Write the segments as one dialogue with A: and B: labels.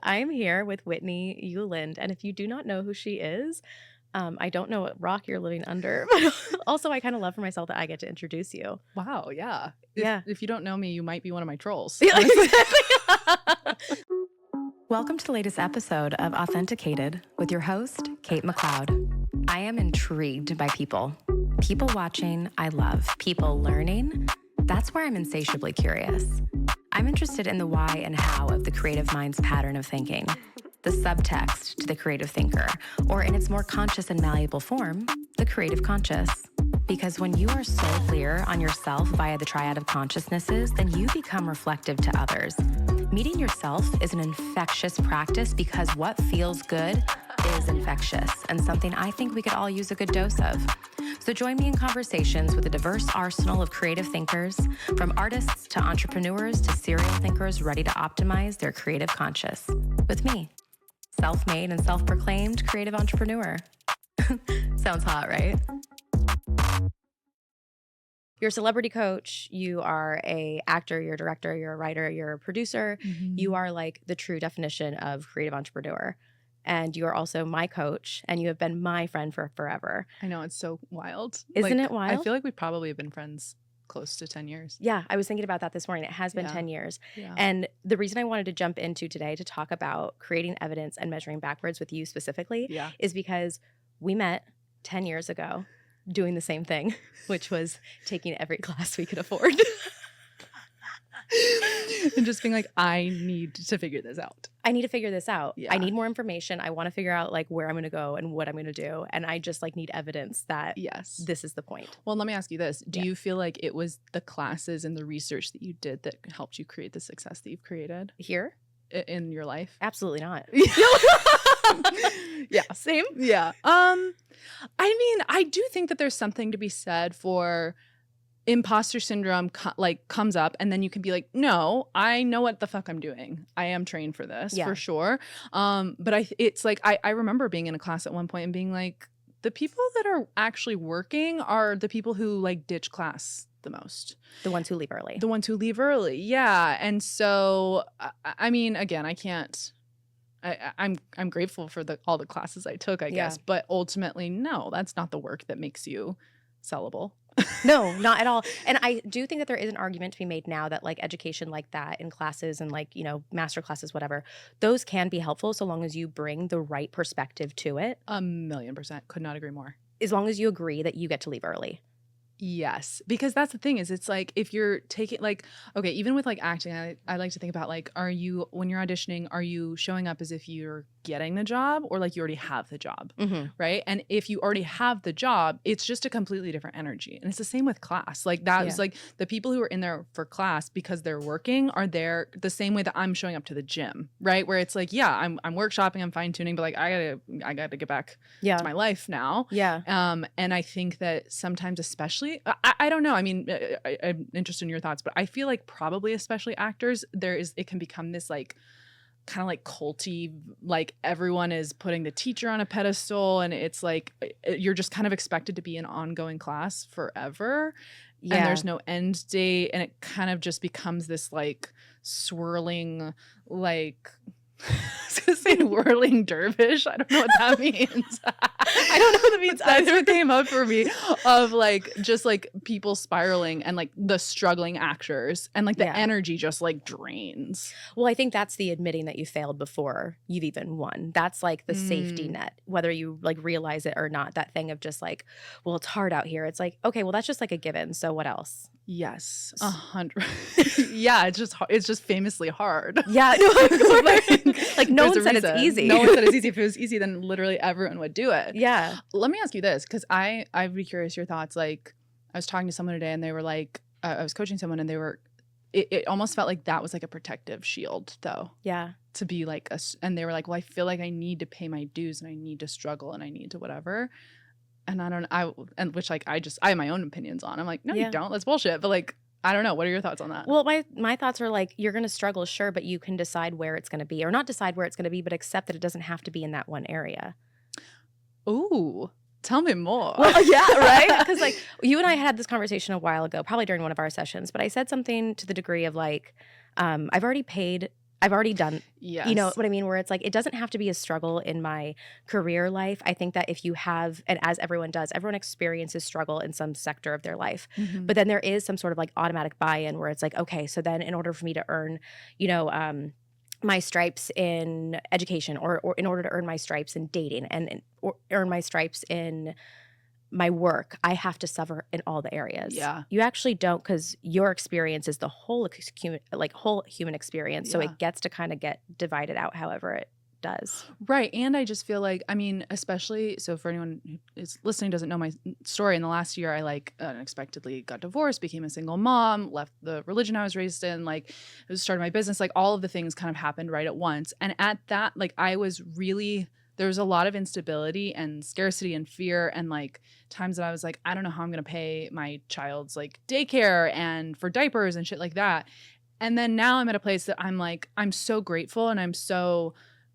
A: I'm here with Whitney Uland, and if you do not know who she is, I don't know what rock you're living under, but also I kind of love for myself that I get to introduce you.
B: Wow, yeah. If
A: Yeah.
B: if you don't know me, you might be one of my trolls,
A: Yeah,
B: honestly.
A: exactly. Welcome to the latest episode of Authenticated with your host, Kate McLeod. I am intrigued by people. People watching, I love. People learning, that's where I'm insatiably curious. I'm interested in the why and how of the creative mind's pattern of thinking, the subtext to the creative thinker, or in its more conscious and malleable form, the creative conscious. Because when you are so clear on yourself via the triad of consciousnesses, then you become reflective to others. Meeting yourself is an infectious practice because what feels good is infectious and something I think we could all use a good dose of. So join me in conversations with a diverse arsenal of creative thinkers, from artists to entrepreneurs to serial thinkers ready to optimize their creative conscious. With me, self-made and self-proclaimed creative entrepreneur. Sounds hot, right? You're a celebrity coach, you are a actor, you're a director, you're a writer, you're a producer. You are like the true definition of creative entrepreneur. And you are also my coach, and you have been my friend for forever.
B: I know, it's so wild.
A: Isn't
B: Like,
A: it wild?
B: I feel like we probably have been friends close to 10 years.
A: Yeah, I was thinking about that this morning. It has been
B: Yeah.
A: 10 years.
B: Yeah.
A: And the reason I wanted to jump into today to talk about creating evidence and measuring backwards with you specifically
B: Yeah.
A: is because we met 10 years ago doing the same thing, which was taking every class we could afford.
B: And just being like, I need to figure this out.
A: I need to figure this out.
B: Yeah.
A: I need more information. I want to figure out like where I'm going to go and what I'm going to do. And I just like need evidence that
B: Yes.
A: this is the point.
B: Well, let me ask you this. Do
A: Yeah.
B: you feel like it was the classes and the research that you did that helped you create the success that you've created
A: Here?
B: in your life?
A: Absolutely not.
B: Yeah.
A: Same.
B: Yeah. I mean, I do think that there's something to be said for imposter syndrome comes up, and then you can be like, no, I know what the fuck I'm doing. I am trained for this for sure. But it's like I remember being in a class at one point and being like, the people that are actually working are the people who like ditch class the most.
A: The ones who leave early.
B: The ones who leave early. Yeah. And so I mean, again, I can't. I'm grateful for all the classes I took, I guess, but ultimately, no, that's not the work that makes you sellable.
A: No, not at all. And I do think that there is an argument to be made now that like education like that in classes and like, you know, master classes, whatever, those can be helpful so long as you bring the right perspective to it.
B: 1,000,000%. Could not agree more.
A: As long as you agree that you get to leave early.
B: Yes, because that's the thing is it's like if you're taking like, okay, even with like acting, I like to think about like, when you're auditioning, are you showing up as if you're getting the job or like you already have the job, right? And if you already have the job, it's just a completely different energy. And it's the same with class. Like that was like the people who are in there for class because they're working are there the same way that I'm showing up to the gym, right? Where it's like, yeah, I'm workshopping, I'm fine tuning, but like I gotta get back to my life now.
A: Yeah.
B: And I think that sometimes, especially, I don't know. I mean, I'm interested in your thoughts, but I feel like probably especially actors, it can become this like kind of like culty, like everyone is putting the teacher on a pedestal and it's like you're just kind of expected to be in ongoing class forever. Yeah. And there's no end date, and it kind of just becomes this like swirling, like I was gonna say whirling dervish. I don't know what that means.
A: I don't know what that means.
B: That's what came up for me of like just like people spiraling and like the struggling actors and like the energy just like drains.
A: Well, I think that's the admitting that you failed before you've even won. That's like the safety net, whether you like realize it or not. That thing of just like, well, it's hard out here. It's like, okay, well, that's just like a given. So what else?
B: Yes, 100. Yeah, it's just famously hard.
A: Yeah, no, like no one said it's easy.
B: No one said it's easy. If it was easy, then literally everyone would do it.
A: Yeah.
B: Let me ask you this, because I'd be curious your thoughts. Like, I was talking to someone today, and they were like, I was coaching someone, and they were, it almost felt like that was like a protective shield, though.
A: Yeah.
B: To be like and they were like, well, I feel like I need to pay my dues, and I need to struggle, and I need to whatever. And which like I have my own opinions on. I'm like, no, you don't. That's bullshit. But like, I don't know. What are your thoughts on that?
A: Well, my thoughts are like, you're going to struggle, sure, but you can decide where it's going to be, or not decide where it's going to be, but accept that it doesn't have to be in that one area.
B: Ooh, tell me more.
A: Well, yeah, right? Because like you and I had this conversation a while ago, probably during one of our sessions, but I said something to the degree of like, I've already paid I've already done,
B: Yes.
A: you know what I mean? Where it's like, it doesn't have to be a struggle in my career life. I think that if you have, and as everyone does, everyone experiences struggle in some sector of their life.
B: Mhm.
A: But then there is some sort of like automatic buy-in where it's like, okay, so then in order for me to earn, you know, my stripes in education, or in order to earn my stripes in dating, or earn my stripes in my work, I have to suffer in all the areas.
B: Yeah.
A: You actually don't, because your experience is the whole whole human experience. So
B: Yeah.
A: it gets to kind of get divided out however it does.
B: Right. And I just feel like, I mean, especially, so for anyone who is listening, doesn't know my story, in the last year, I like unexpectedly got divorced, became a single mom, left the religion I was raised in, like started my business, like all of the things kind of happened right at once. And at that, like I was really, there was a lot of instability and scarcity and fear, and like times that I was like, I don't know how I'm going to pay my child's like daycare and for diapers and shit like that. And then now I'm at a place that I'm like, I'm so grateful, and I'm so,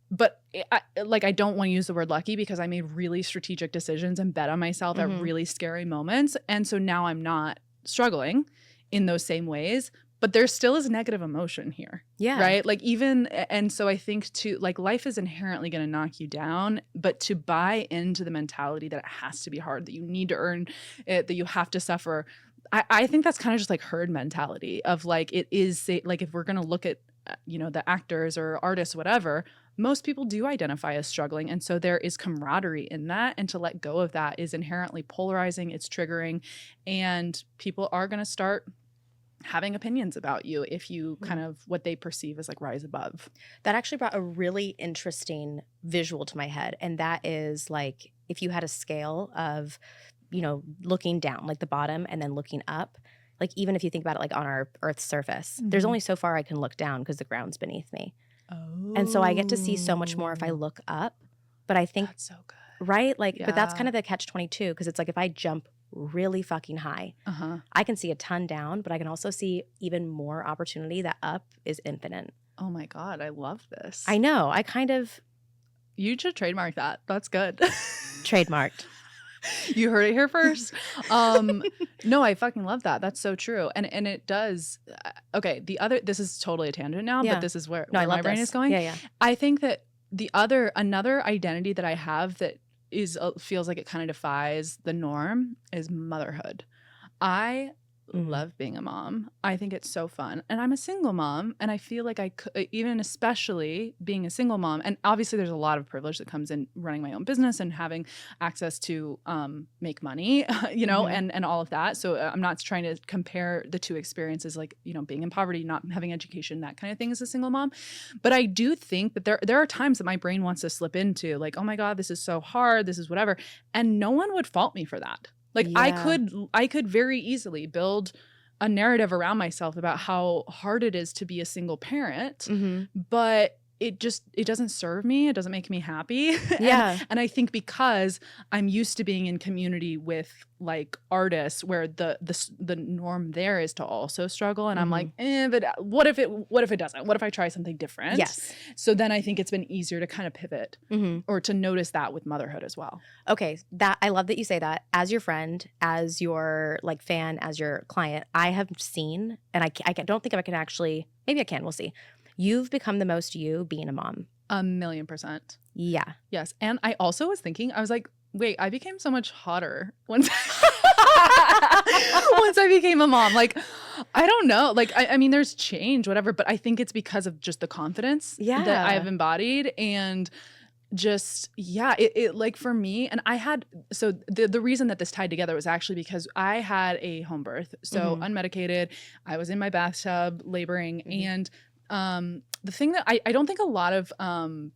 B: but I don't want to use the word lucky, because I made really strategic decisions and bet on myself at really scary moments. And so now I'm not struggling in those same ways, but there still is negative emotion here.
A: Yeah.
B: Right. Like even, and so I think too, like life is inherently going to knock you down, but to buy into the mentality that it has to be hard, that you need to earn it, that you have to suffer. I think that's kind of just like herd mentality of like, it is like, if we're going to look at, you know, the actors or artists, whatever, most people do identify as struggling. And so there is camaraderie in that. And to let go of that is inherently polarizing. It's triggering. And people are going to start having opinions about you if you kind of what they perceive as like rise above.
A: That actually brought a really interesting visual to my head. And that is like, if you had a scale of, you know, looking down, like the bottom, and then looking up, like even if you think about it, like on our Earth's surface, there's only so far I can look down because the ground's beneath me.
B: Oh.
A: And so I get to see so much more if I look up. But I think,
B: that's so good.
A: right? Like, but that's
B: Yeah.
A: kind of the catch-22, because it's like if I jump really fucking high, I can see a ton down, but I can also see even more opportunity. That up is infinite.
B: Oh my God, I love this.
A: I know. I kind of
B: You should trademark that. That's good.
A: trademarked.
B: You heard it here first. No, I fucking love that. That's so true. And it does. Okay, the other, this is totally a tangent now,
A: Yeah.
B: but this is where
A: No, I love
B: my brain
A: this.
B: is going.
A: Yeah, yeah.
B: I think that another identity that I have that is feels like it kind of defies the norm is motherhood. I love being a mom. I think it's so fun. And I'm a single mom, and I feel like I could, even especially being a single mom, and obviously there's a lot of privilege that comes in running my own business and having access to make money, you know, and all of that. So I'm not trying to compare the two experiences, like, you know, being in poverty, not having education, that kind of thing as a single mom. But I do think that there are times that my brain wants to slip into like, oh my God, this is so hard, this is whatever. And no one would fault me for that. Like
A: Yeah.
B: I could very easily build a narrative around myself about how hard it is to be a single parent, but it doesn't serve me. It doesn't make me happy.
A: Yeah.
B: And I think because I'm used to being in community with like artists where the norm there is to also struggle. And I'm like, but what if it doesn't? What if I try something different?
A: Yes.
B: So then I think it's been easier to kind of pivot or to notice that with motherhood as well.
A: Okay, that I love that you say that. As your friend, as your like fan, as your client, I have seen, and I don't think I can actually, maybe I can, we'll see. You've become the most you being a mom.
B: 1,000,000%.
A: Yeah.
B: Yes. And I also was thinking, I was like, wait, I became so much hotter once once I became a mom. Like, I don't know. Like, I mean, there's change, whatever, but I think it's because of just the confidence that I've embodied. And just, yeah, it like for me, and I had, so the reason that this tied together was actually because I had a home birth. So unmedicated, I was in my bathtub laboring, and the thing that I don't think a lot of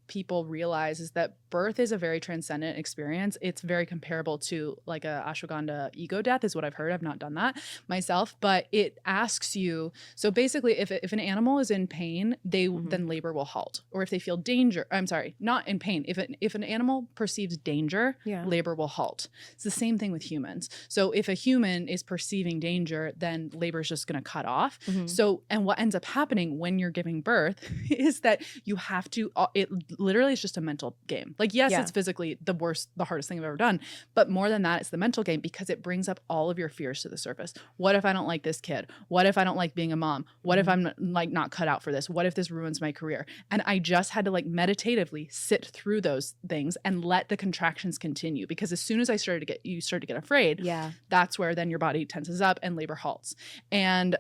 B: people realize is that birth is a very transcendent experience. It's very comparable to like a ashwagandha ego death is what I've heard. I've not done that myself, but it asks you. So basically, if an animal is in pain, then labor will halt. Or if they feel danger, I'm sorry, not in pain. If an animal perceives danger, labor will halt. It's the same thing with humans. So if a human is perceiving danger, then labor is just going to cut off. So, and what ends up happening when you're giving birth is that you have to, it literally is just a mental game. Like, yes,
A: Yeah.
B: it's physically the hardest thing I've ever done. But more than that, it's the mental game because it brings up all of your fears to the surface. What if I don't like this kid? What if I don't like being a mom? What if I'm like not cut out for this? What if this ruins my career? And I just had to like meditatively sit through those things and let the contractions continue, because as soon as you start to get afraid,
A: Yeah.
B: that's where then your body tenses up and labor halts. And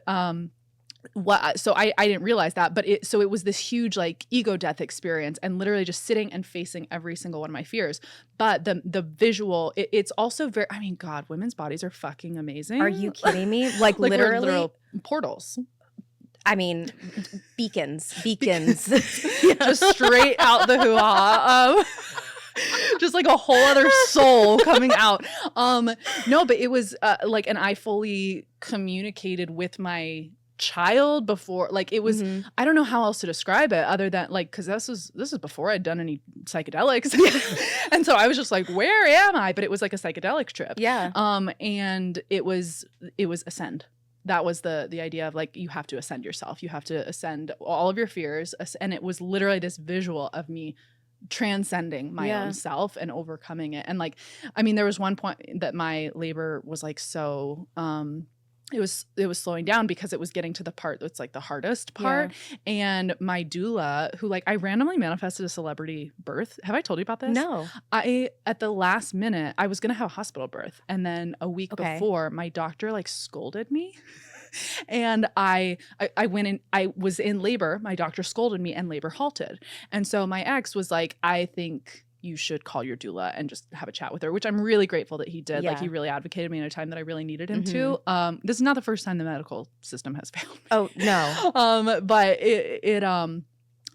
B: so I didn't realize that, but it was this huge like ego death experience, and literally just sitting and facing every single one of my fears. But the visual, it's also very, I mean, God, women's bodies are fucking amazing.
A: Are you kidding me? Like
B: Like, we're
A: literally
B: literal portals.
A: I mean, beacons.
B: Just straight out the hoo-ha. Just like a whole other soul coming out. No, but it was like, and I fully communicated with my child before, like it was, I don't know how else to describe it other than like, because this is before I'd done any psychedelics. And so I was just like, where am I? But it was like a psychedelic trip.
A: Yeah.
B: And it was ascend. That was the idea of like, you have to ascend yourself. You have to ascend all of your fears. And it was literally this visual of me transcending my own self and overcoming it. And like, I mean, there was one point that my labor was like, so it was slowing down because it was getting to the part that's like the hardest part. And my doula, who like, I randomly manifested a celebrity birth. Have I told you about this?
A: No.
B: At the last minute, I was gonna have a hospital birth, and then a week before, my doctor like scolded me. And I went in, I was in labor, my doctor scolded me and labor halted. And so my ex was like, I think you should call your doula and just have a chat with her, which I'm really grateful that he did. Like, he really advocated me at a time that I really needed him to. This is not the first time the medical system has failed me.
A: Oh, no.
B: But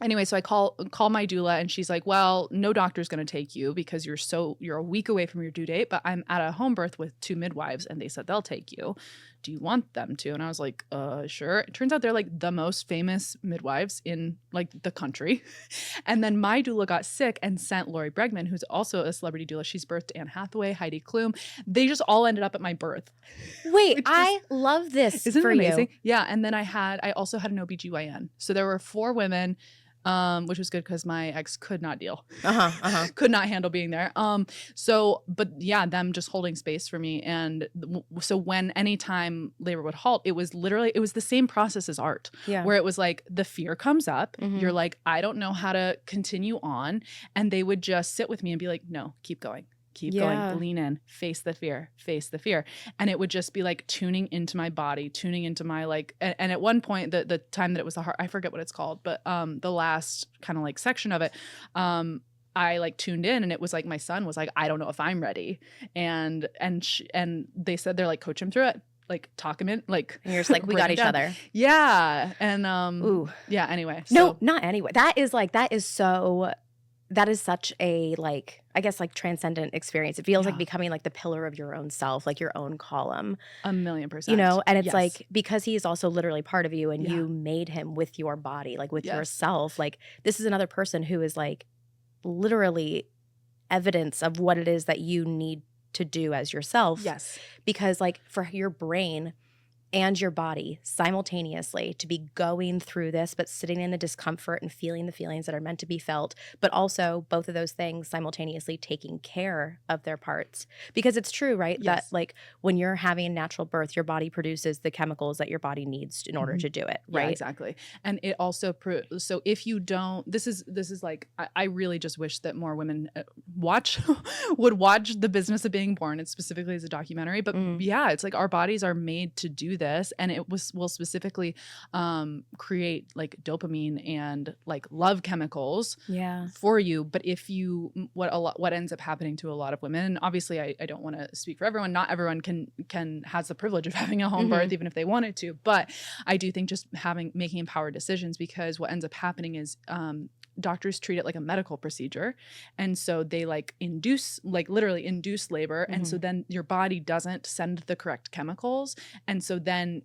B: anyway, so I call my doula, and she's like, well, no doctor's going to take you because you're a week away from your due date, but I'm at a home birth with 2 midwives and they said they'll take you. Do you want them to? And I was like, sure. It turns out they're like the most famous midwives in like the country. And then my doula got sick and sent Lori Bregman, who's also a celebrity doula. She's birthed Anne Hathaway, Heidi Klum. They just all ended up at my birth.
A: Wait, I love this.
B: Isn't
A: for
B: it amazing?
A: You.
B: Yeah. And then I also had an OBGYN. So there were 4 women, which was good because my ex could not deal. Could not handle being there. But yeah, them just holding space for me. And so when anytime labor would halt, it was the same process as art, where it was like the fear comes up. You're like, I don't know how to continue on. And they would just sit with me and be like, no, keep going. Keep going, lean in, face the fear. And it would just be like tuning into my body, tuning into my like, and at one point, the time that it was the heart, I forget what it's called, but the last kind of like section of it, I like tuned in, and it was like, my son was like, I don't know if I'm ready. And they said, they're like, coach him through it. Like, talk him in, like,
A: and you're just like, we got each other.
B: Yeah. And yeah, anyway. So.
A: No, not anyway. That is such a, like, I guess, like, transcendent experience. It feels like becoming like the pillar of your own self, like your own column.
B: 1,000,000%.
A: You know, and it's like, because he is also literally part of you, and you made him with your body, like with yourself. Like, this is another person who is like literally evidence of what it is that you need to do as yourself.
B: Yes.
A: Because like, for your brain and your body simultaneously to be going through this, but sitting in the discomfort and feeling the feelings that are meant to be felt, but also both of those things simultaneously taking care of their parts. Because it's true, right?
B: Yes.
A: That like, when you're having a natural birth, your body produces the chemicals that your body needs in order to do it, right?
B: Yeah, exactly. And it also, so if you don't, this is like, I really just wish that more women would watch The Business of Being Born, and specifically as a documentary. But yeah, it's like, our bodies are made to do this, and it will specifically create like dopamine and like love chemicals for you. But if you, what ends up happening to a lot of women, and obviously I don't want to speak for everyone, not everyone has the privilege of having a home birth even if they wanted to, but I do think just making empowered decisions, because what ends up happening is doctors treat it like a medical procedure, and so they like literally induce labor, and so then your body doesn't send the correct chemicals, and so then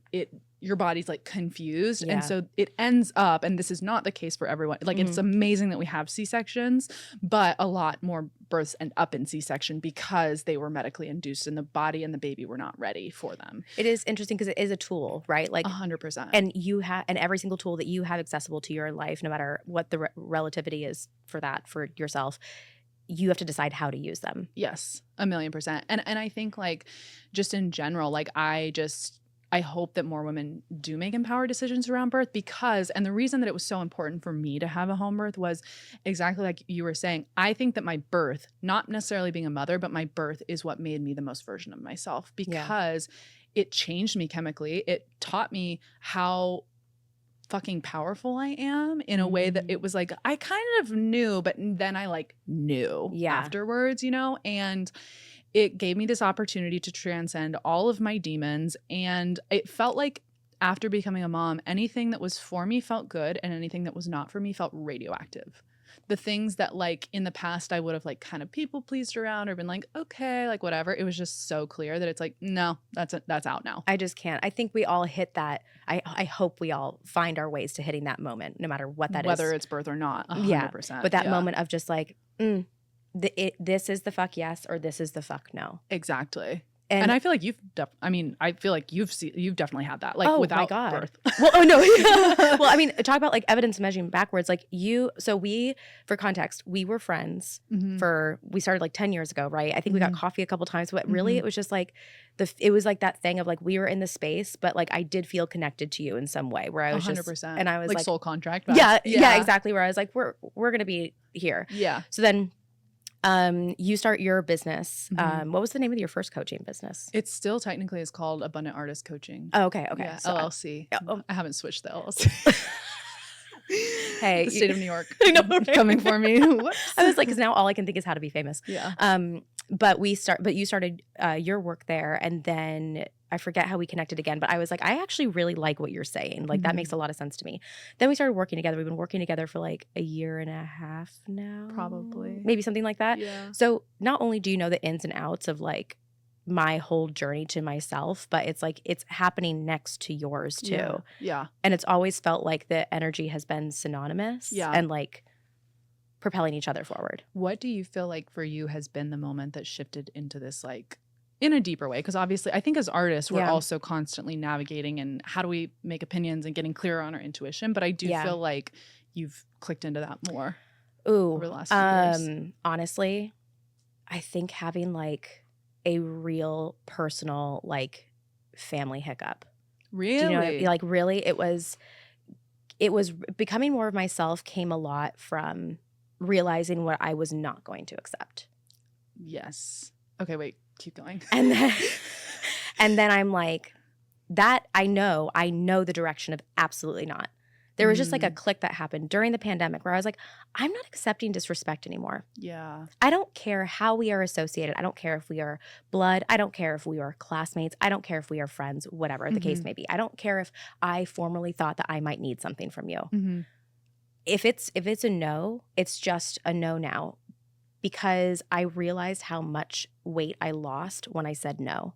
B: your body's like confused, and so it ends up, and this is not the case for everyone, like it's amazing that we have C-sections, but a lot more births end up in C-section because they were medically induced, and the body and the baby were not ready for them.
A: It is interesting because it is a tool, right? Like
B: 100%.
A: And every single tool that you have accessible to your life, no matter what the relativity is for that, for yourself, you have to decide how to use them.
B: Yes, 1,000,000%. And I think like just in general, like I hope that more women do make empowered decisions around birth because, and the reason that it was so important for me to have a home birth was exactly like you were saying. I think that my birth, not necessarily being a mother, but my birth is what made me the most version of myself because it changed me chemically. It taught me how fucking powerful I am in a way that it was like, I kind of knew, but then I like knew afterwards, you know, and it gave me this opportunity to transcend all of my demons. And it felt like after becoming a mom, anything that was for me felt good and anything that was not for me felt radioactive. The things that like in the past I would have like kind of people pleased around or been like, okay, like whatever. It was just so clear that it's like, no, that's out now.
A: I just can't. I think we all hit that. I hope we all find our ways to hitting that moment, no matter what that
B: Whether
A: is.
B: it's birth or not, 100%.
A: Yeah, but that moment of just like, this is the fuck yes or this is the fuck no.
B: Exactly. And I feel like I feel like you've definitely had that, like without birth.
A: Well, oh no. Well, I mean, talk about like evidence measuring backwards. Like for context, we were friends we started like 10 years ago, right? I think we got coffee a couple times, but really it was just like it was like that thing of like we were in the space, but like I did feel connected to you in some way where I was
B: 100%.
A: And I was like
B: soul contract.
A: Yeah, exactly. Where I was like, we're going to be here.
B: Yeah.
A: So then you start your business. What was the name of your first coaching business?
B: It still technically is called Abundant Artist Coaching.
A: Oh, okay.
B: Yeah,
A: so
B: LLC. I haven't switched the LLC.
A: Hey,
B: the state of New York.
A: I know, right?
B: Coming for me.
A: I was like, because now all I can think is how to be famous.
B: Yeah.
A: But you started your work there, and then I forget how we connected again. But I was like, I actually really like what you're saying. Like that makes a lot of sense to me. Then we started working together. We've been working together for like a year and a half now,
B: probably,
A: maybe something like that.
B: Yeah.
A: So not only do you know the ins and outs of like my whole journey to myself, but it's like it's happening next to yours too.
B: Yeah.
A: And it's always felt like the energy has been synonymous.
B: Yeah.
A: And like propelling each other forward.
B: What do you feel like for you has been the moment that shifted into this like in a deeper way? Because obviously I think as artists we're also constantly navigating and how do we make opinions and getting clearer on our intuition, but I do feel like you've clicked into that more over the last few years.
A: Honestly, I think having like a real personal like family hiccup.
B: Really?
A: Do you know what I mean? Like really it was becoming more of myself came a lot from realizing what I was not going to accept.
B: Yes. Okay, wait, keep going.
A: And then I'm like, that I know the direction of absolutely not. There was just like a click that happened during the pandemic where I was like, I'm not accepting disrespect anymore.
B: Yeah.
A: I don't care how we are associated. I don't care if we are blood. I don't care if we are classmates. I don't care if we are friends, whatever the case may be. I don't care if I formerly thought that I might need something from you. If it's a no, it's just a no now, because I realized how much weight I lost when I said no.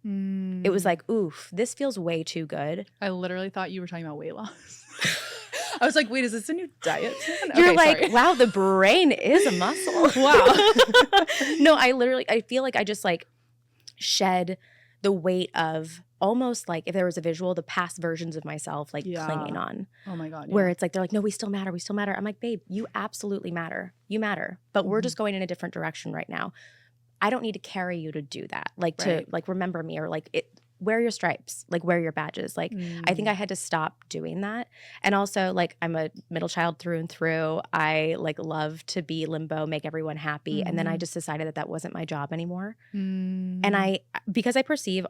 A: It was like, oof, this feels way too good.
B: I literally thought you were talking about weight loss. I was like, wait, is this a new diet plan?
A: You're
B: okay,
A: like,
B: sorry.
A: wow, the brain is a muscle.
B: Wow.
A: No, I feel like I just like shed the weight of almost like if there was a visual, the past versions of myself like clinging on.
B: Oh my God.
A: Where it's like, they're like, no, we still matter. We still matter. I'm like, babe, you absolutely matter. You matter. But we're just going in a different direction right now. I don't need to carry you to do that. Like to like remember me or like wear your stripes, like wear your badges. Like I think I had to stop doing that. And also like I'm a middle child through and through. I like love to be limbo, make everyone happy. And then I just decided that wasn't my job anymore. And because I perceive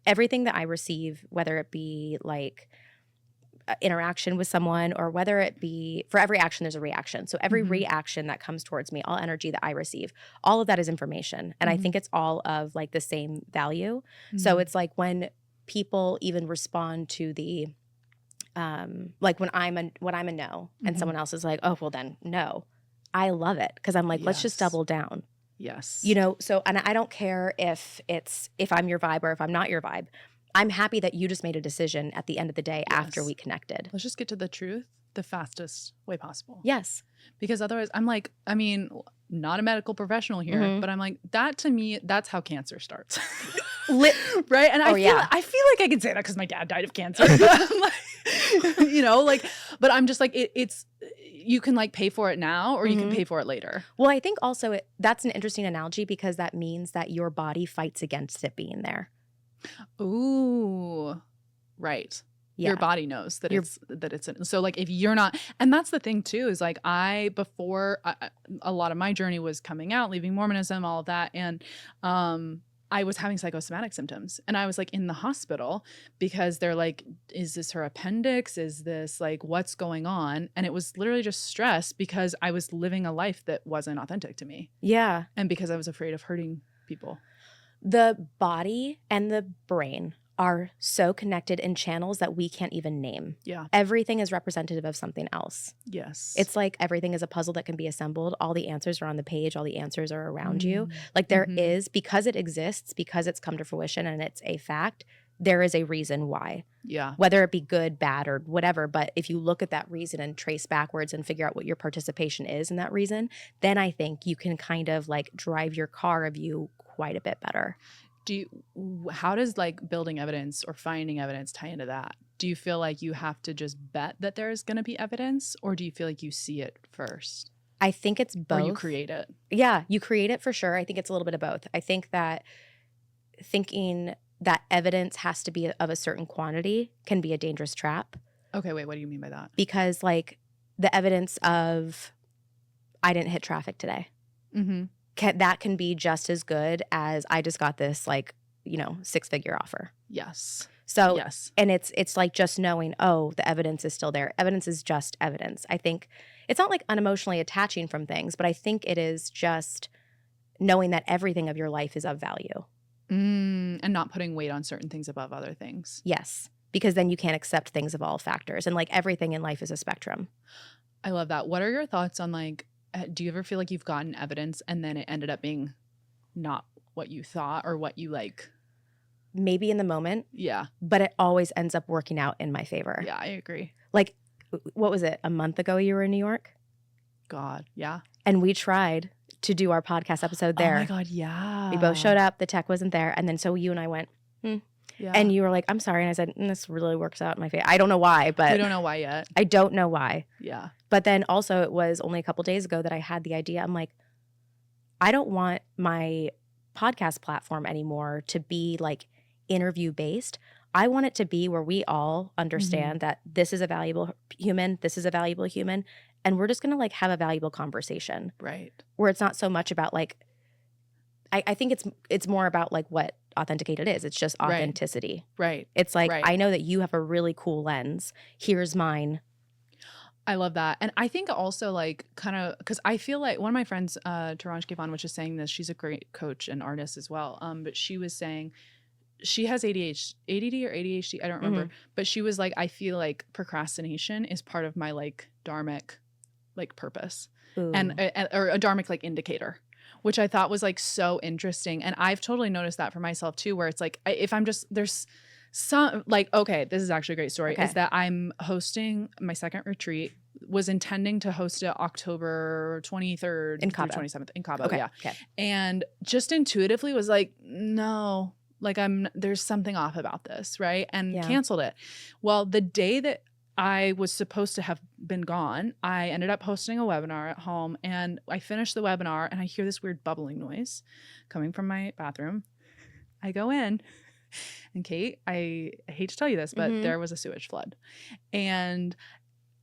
A: everything that I receive, whether it be like interaction with someone or whether it be for every action there's a reaction, so every reaction that comes towards me, all energy that I receive, all of that is information, and I think it's all of like the same value. So it's like when people even respond to the like when I'm a no and someone else is like, oh well then no, I love it because I'm like, let's just double down.
B: Yes.
A: You know, so and I don't care if I'm your vibe or if I'm not your vibe. I'm happy that you just made a decision at the end of the day after we connected.
B: Let's just get to the truth the fastest way possible.
A: Yes.
B: Because otherwise, I'm like, I mean, not a medical professional here, but I'm like, that to me, that's how cancer starts. Right? And I feel like I can say that because my dad died of cancer. Like, you know, like, but I'm just like, it's, you can like pay for it now or you can pay for it later.
A: Well, I think also that's an interesting analogy because that means that your body fights against it being there.
B: Ooh, right.
A: Yeah.
B: Your body knows that so like if you're not, and that's the thing too, is like before a lot of my journey was coming out, leaving Mormonism, all of that. And, I was having psychosomatic symptoms and I was like in the hospital because they're like, is this her appendix? Is this like, what's going on? And it was literally just stress because I was living a life that wasn't authentic to me.
A: Yeah.
B: And because I was afraid of hurting people.
A: The body and the brain are so connected in channels that we can't even name.
B: Yeah.
A: Everything is representative of something else.
B: Yes.
A: It's like everything is a puzzle that can be assembled. All the answers are on the page. All the answers are around you. Like there is, because it exists, because it's come to fruition and it's a fact, there is a reason why.
B: Yeah.
A: Whether it be good, bad, or whatever. But if you look at that reason and trace backwards and figure out what your participation is in that reason, then I think you can kind of like drive your car of you quite a bit better.
B: How does like building evidence or finding evidence tie into that? Do you feel like you have to just bet that there's going to be evidence, or do you feel like you see it first?
A: I think it's both.
B: Or you create it?
A: Yeah, you create it for sure. I think it's a little bit of both. I think that thinking that evidence has to be of a certain quantity can be a dangerous trap.
B: Okay, wait, what do you mean by that?
A: Because like the evidence of I didn't hit traffic today. That can be just as good as I just got this like, 6-figure offer.
B: Yes.
A: So,
B: yes.
A: And it's like just knowing, oh, the evidence is still there. Evidence is just evidence. I think it's not like unemotionally attaching from things, but I think it is just knowing that everything of your life is of value.
B: And not putting weight on certain things above other things.
A: Yes. Because then you can't accept things of all factors. And like everything in life is a spectrum.
B: I love that. What are your thoughts on like, do you ever feel like you've gotten evidence and then it ended up being not what you thought or what you like?
A: Maybe in the moment.
B: Yeah.
A: But it always ends up working out in my favor.
B: Yeah, I agree.
A: Like, what was it? A month ago you were in New York?
B: God, yeah.
A: And we tried to do our podcast episode there.
B: Oh my God, yeah.
A: We both showed up. The tech wasn't there. And then so you and I went, Yeah. And you were like, I'm sorry. And I said, this really works out in my favor. I don't know why, but.
B: We don't know why yet.
A: I don't know why.
B: Yeah.
A: But then also it was only a couple days ago that I had the idea. I'm like, I don't want my podcast platform anymore to be like interview based. I want it to be where we all understand that this is a valuable human, this is a valuable human, and we're just going to like have a valuable conversation.
B: Right.
A: Where it's not so much about like, I think it's more about like what Authenticated is. It's just authenticity.
B: Right.
A: It's like, I know that you have a really cool lens. Here's mine.
B: I love that. And I think also like kind of, because I feel like one of my friends, Taranj Kifan, was just saying this. She's a great coach and artist as well. But she was saying she has ADD or ADHD. I don't remember. But she was like, I feel like procrastination is part of my like dharmic like purpose. Ooh. and or a dharmic like indicator, which I thought was like so interesting. And I've totally noticed that for myself too, where it's like, if I'm just, there's some like, okay, this is actually a great story, is that I'm hosting my second retreat, was intending to host it October 23rd
A: in Cabo.
B: 27th in Cabo.
A: Okay.
B: Yeah.
A: Okay.
B: And just intuitively was like, no, like there's something off about this. Right. And canceled it. Well, the day that I was supposed to have been gone, I ended up hosting a webinar at home, and I finished the webinar and I hear this weird bubbling noise coming from my bathroom. I go in, and Kate, I hate to tell you this, but there was a sewage flood. And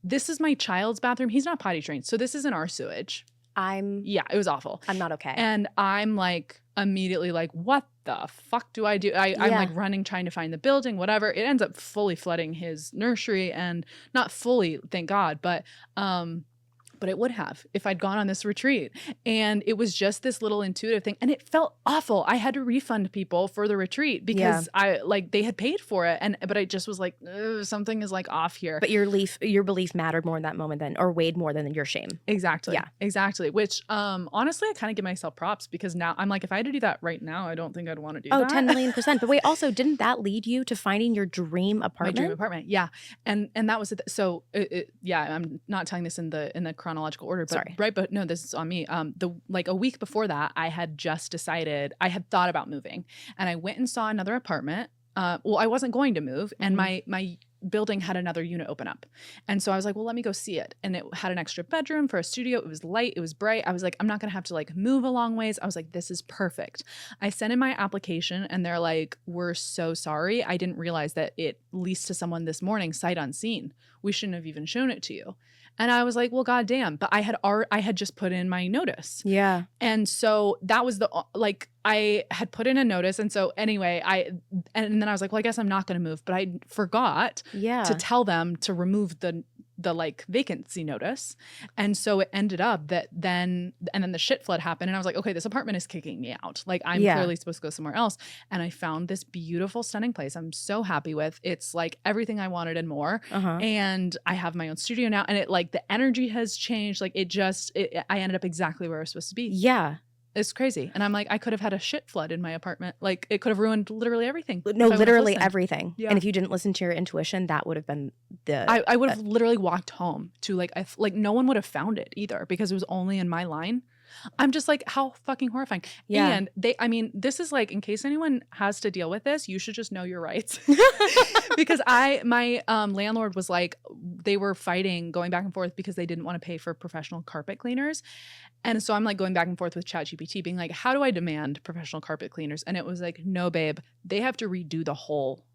B: this is my child's bathroom. He's not potty trained, so this isn't our sewage. Yeah, it was awful.
A: I'm not okay.
B: And I'm like immediately like, what the fuck do I do? I'm like running, trying to find the building, whatever. It ends up fully flooding his nursery, and not fully, thank God, but it would have if I'd gone on this retreat. And it was just this little intuitive thing. And it felt awful. I had to refund people for the retreat because they had paid for it. But I just was like, something is like off here.
A: But your belief mattered more in that moment or weighed more than your shame.
B: Exactly.
A: Yeah.
B: Exactly. Which honestly, I kind of give myself props, because now I'm like, if I had to do that right now, I don't think I'd want to do that.
A: 10 million%. But wait, also, didn't that lead you to finding your dream apartment?
B: My dream apartment. Yeah. And that was it. So I'm not telling this in the chronological order, but
A: sorry.
B: Right. But no, this is on me. A week before that, I had just decided, I had thought about moving, and I went and saw another apartment. Well, I wasn't going to move, and my building had another unit open up. And so I was like, well, let me go see it. And it had an extra bedroom for a studio. It was light. It was bright. I was like, I'm not going to have to like move a long ways. I was like, this is perfect. I sent in my application and they're like, we're so sorry. I didn't realize that it leased to someone this morning, sight unseen. We shouldn't have even shown it to you. And I was like, well, goddamn. But I had just put in my notice.
A: Yeah.
B: And so that was I had put in a notice. And so anyway, and then I was like, well, I guess I'm not going to move. But I forgot to tell them to remove the like vacancy notice. And so it ended up that then the shit flood happened. And I was like, okay, this apartment is kicking me out. Like I'm clearly supposed to go somewhere else. And I found this beautiful, stunning place I'm so happy with. It's like everything I wanted and more. And I have my own studio now. And it like the energy has changed. Like I ended up exactly where I was supposed to be.
A: Yeah.
B: It's crazy. And I'm like, I could have had a shit flood in my apartment. Like it could have ruined literally everything.
A: No, literally everything.
B: Yeah.
A: And if you didn't listen to your intuition, that would have been
B: I would have literally walked home to like no one would have found it either because it was only in my line. I'm just like, how fucking horrifying.
A: Yeah.
B: And this is like, in case anyone has to deal with this, you should just know your rights. Because my landlord was like, they were fighting, going back and forth because they didn't want to pay for professional carpet cleaners. And so I'm like going back and forth with ChatGPT being like, how do I demand professional carpet cleaners? And it was like, no, babe, they have to redo the whole,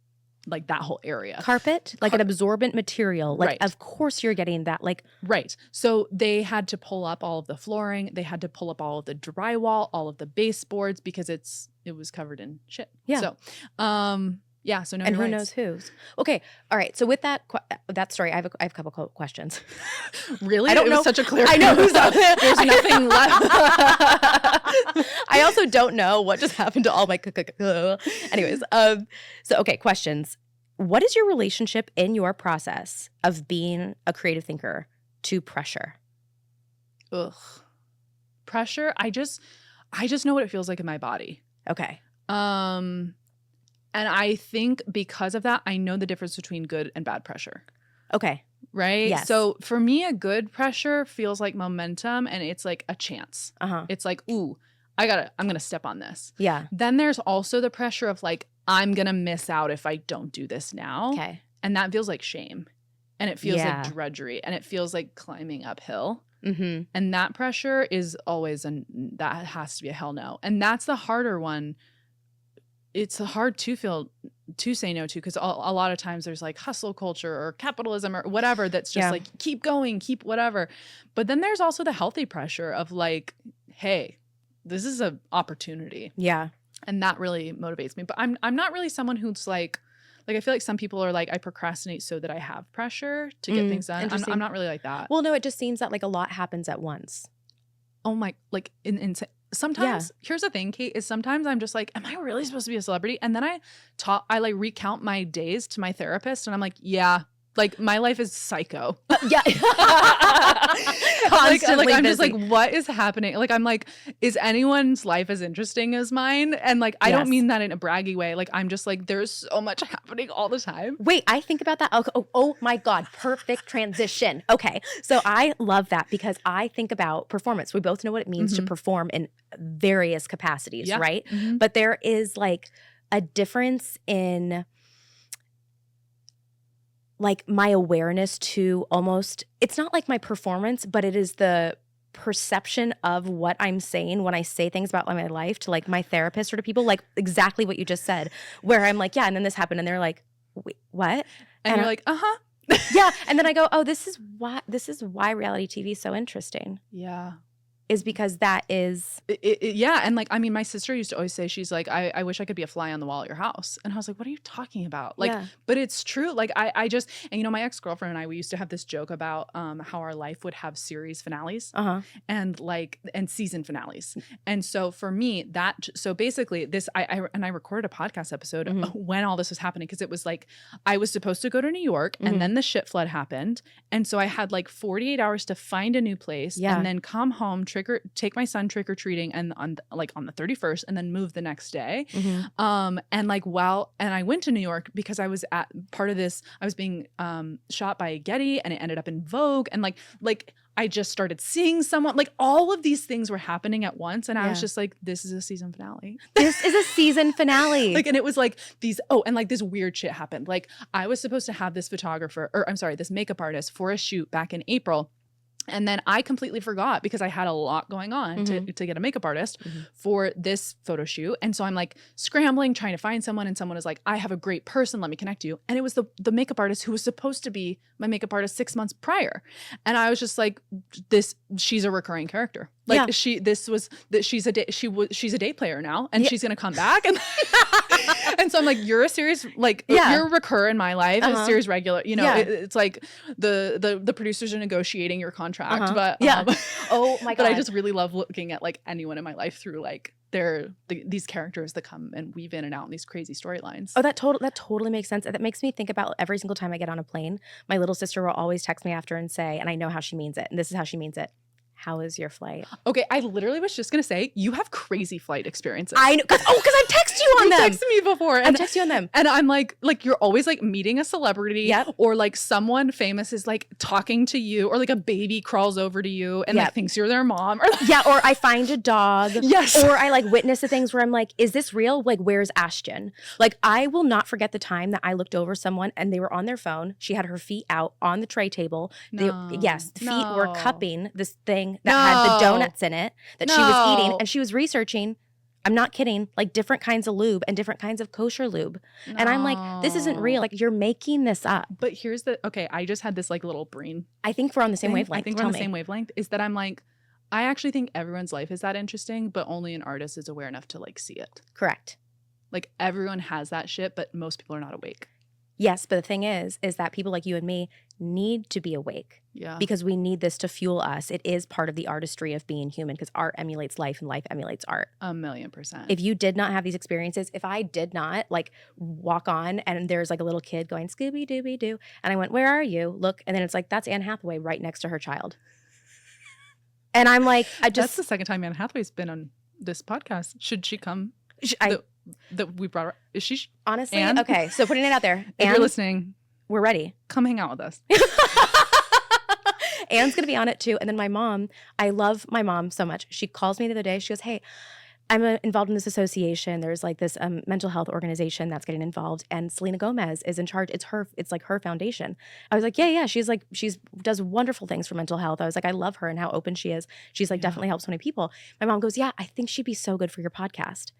B: like that whole area.
A: Carpet, like an absorbent material. Like,
B: right.
A: Of course you're getting that. Like,
B: right. So they had to pull up all of the flooring. They had to pull up all of the drywall, all of the baseboards because it was covered in shit.
A: Yeah.
B: So, yeah. So no,
A: and who
B: rights.
A: knows whose? Okay. All right. So with that story, I have a couple questions.
B: Really?
A: I don't know.
B: Was such a clear.
A: I know who's up.
B: There's nothing left.
A: I also don't know what just happened to all my. Anyways, so okay, questions. What is your relationship in your process of being a creative thinker to pressure?
B: Ugh, pressure. I just know what it feels like in my body.
A: Okay.
B: And I think because of that, I know the difference between good and bad pressure.
A: Okay.
B: Right?
A: Yes.
B: So for me, a good pressure feels like momentum and it's like a chance. It's like, ooh, I'm going to step on this.
A: Yeah.
B: Then there's also the pressure of like, I'm going to miss out if I don't do this now.
A: Okay.
B: And that feels like shame. And it feels like drudgery. And it feels like climbing uphill.
A: Mm-hmm.
B: And that pressure is always, that has to be a hell no. And that's the harder one. It's hard to say no to because a lot of times there's like hustle culture or capitalism or whatever that's just like keep going, keep whatever. But then there's also the healthy pressure of like, hey, this is an opportunity.
A: Yeah.
B: And that really motivates me. But I'm not really someone who's like I feel like some people are like, I procrastinate so that I have pressure to get things done. I'm not really like that.
A: Well, no, it just seems that like a lot happens at once.
B: Oh my, like sometimes here's the thing, Kate, is sometimes I'm just like, am I really supposed to be a celebrity? And then I like recount my days to my therapist and I'm like, yeah, like my life is psycho.
A: Yeah. Constantly
B: like I'm
A: busy.
B: just like, what is happening? Like I'm like, is anyone's life as interesting as mine? And like I don't mean that in a braggy way. Like I'm just like, there's so much happening all the time.
A: Wait, I think about that. Oh my God, perfect transition. Okay, so I love that because I think about performance. We both know what it means to perform in various capacities, right? Mm-hmm. But there is like a difference in like my awareness to almost, it's not like my performance, but it is the perception of what I'm saying when I say things about my life to like my therapist or to people, like exactly what you just said, where I'm like, yeah, and then this happened and they're like, wait, what?
B: And you're like, uh-huh.
A: Yeah. And then I go, oh, this is why reality TV is so interesting.
B: Yeah.
A: Is because that is
B: yeah. And like, I mean, my sister used to always say, she's like, I wish I could be a fly on the wall at your house. And I was like, what are you talking about? Like, but it's true. Like I just, and you know, my ex-girlfriend and I, we used to have this joke about how our life would have series finales and season finales. And so for me so basically this, I recorded a podcast episode when all this was happening. Cause it was like, I was supposed to go to New York and then the shit flood happened. And so I had like 48 hours to find a new place and then come home, take my son trick-or-treating and on the 31st and then move the next day. And I went to New York because I was part of this, I was being shot by Getty and it ended up in Vogue. And like I just started seeing someone. Like all of these things were happening at once. And I was
A: Yeah.
B: just like, this is a season finale.
A: This is a season finale.
B: Like, and it was like and like this weird shit happened. Like I was supposed to have this this makeup artist for a shoot back in April. And then I completely forgot because I had a lot going on to get a makeup artist for this photo shoot. And so I'm like scrambling, trying to find someone. And someone is like, I have a great person. Let me connect you. And it was the makeup artist who was supposed to be my makeup artist 6 months prior. And I was just like, she's a recurring character. Like she's a day player now and she's going to come back. And and so I'm like, you're a series, like you're a recur in my life, a series regular, you know, it's like the producers are negotiating your contract, but
A: oh my God.
B: But I just really love looking at like anyone in my life through like these characters that come and weave in and out in these crazy storylines.
A: Oh, that totally makes sense. That makes me think about every single time I get on a plane, my little sister will always text me after and say, and I know how she means it, and this is how she means it. How is your flight?
B: Okay, I literally was just gonna say you have crazy flight experiences.
A: I know, because I've texted you on them.
B: You texted me before.
A: I've texted you on them,
B: and I'm like you're always like meeting a celebrity, or like someone famous is like talking to you, or like a baby crawls over to you and like thinks you're their mom, or
A: or I find a dog, or I like witness the things where I'm like, is this real? Like, where's Ashton? Like, I will not forget the time that I looked over someone and they were on their phone. She had her feet out on the tray table. The feet were cupping this thing that had the donuts in it that she was eating, and she was researching, I'm not kidding, like different kinds of lube and different kinds of kosher lube. And I'm like, this isn't real. Like, you're making this up.
B: But here's I just had this like little brain.
A: I think we're on the same wavelength.
B: I think we're on the same wavelength, is that I'm like, I actually think everyone's life is that interesting, but only an artist is aware enough to like see it.
A: Correct.
B: Like everyone has that shit, but most people are not awake.
A: Yes, but the thing is that people like you and me need to be awake.
B: Yeah.
A: Because we need this to fuel us. It is part of the artistry of being human, because art emulates life and life emulates art.
B: 1,000,000%.
A: If you did not have these experiences, if I did not like walk on and there's like a little kid going Scooby Dooby Doo, and I went, where are you? Look, and then it's like, that's Anne Hathaway right next to her child. And I'm like,
B: that's the second time Anne Hathaway's been on this podcast. Should she come? That we brought her. Is she
A: honestly
B: Anne?
A: Okay? So putting it out there,
B: if you're listening,
A: we're ready.
B: Come hang out with us.
A: Anne's gonna be on it too. And then my mom, I love my mom so much. She calls me the other day. She goes, hey, I'm involved in this association. There's like this mental health organization that's getting involved, and Selena Gomez is in charge. It's like her foundation. I was like, yeah. She's does wonderful things for mental health. I was like, I love her and how open she is. She's like definitely helps so many people. My mom goes, yeah, I think she'd be so good for your podcast.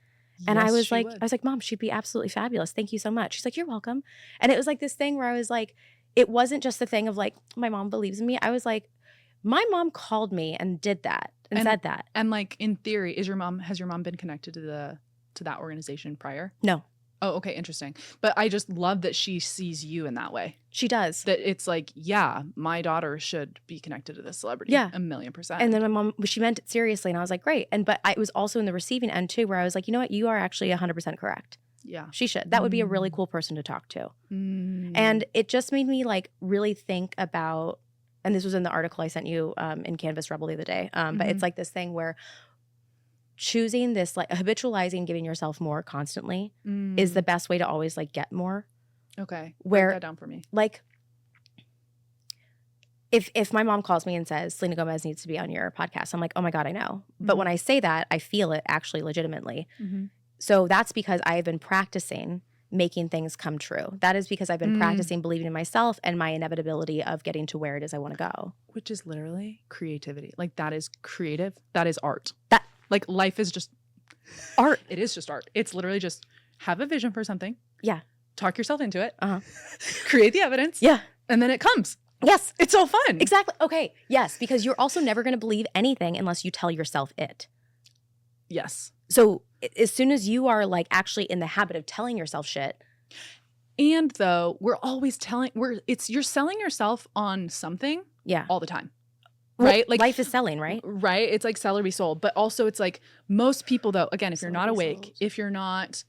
A: And
B: yes,
A: I was like, Mom, she'd be absolutely fabulous. Thank you so much. She's like, you're welcome. And it was like this thing where I was like, it wasn't just the thing of like, my mom believes in me. I was like, my mom called me and did that and said that.
B: And like, in theory, has your mom been connected to that organization prior?
A: No.
B: Oh, okay. Interesting. But I just love that she sees you in that way.
A: She does.
B: That it's like, yeah, my daughter should be connected to this celebrity.
A: Yeah.
B: 1,000,000%.
A: And then my mom, she meant it seriously. And I was like, great. But I was also in the receiving end too, where I was like, you know what? You are actually 100% correct.
B: Yeah.
A: She should. That would be a really cool person to talk to. And it just made me like really think about, and this was in the article I sent you in Canvas Rebel the other day. But it's like this thing where choosing this, like habitualizing giving yourself more constantly is the best way to always like get more.
B: Okay.
A: Where,
B: break that down for me.
A: Like, if my mom calls me and says, Selena Gomez needs to be on your podcast, I'm like, oh my God, I know. But when I say that, I feel it actually legitimately. So that's because I have been practicing making things come true. That is because I've been practicing believing in myself and my inevitability of getting to where it is I want to go.
B: Which is literally creativity. Like, that is creative. That is art.
A: That
B: like, life is just
A: art.
B: It is just art. It's literally just have a vision for something.
A: Yeah.
B: Talk yourself into it. Create the evidence.
A: Yeah.
B: And then it comes.
A: Yes.
B: It's so fun.
A: Exactly. Okay. Yes. Because you're also never going to believe anything unless you tell yourself it.
B: Yes.
A: So as soon as you are like actually in the habit of telling yourself shit.
B: And though we're always you're selling yourself on something all the time. Right? Like,
A: life is selling, right?
B: Right. It's like sell or be sold. But also it's like most people though, again, if you're not awake, if you're not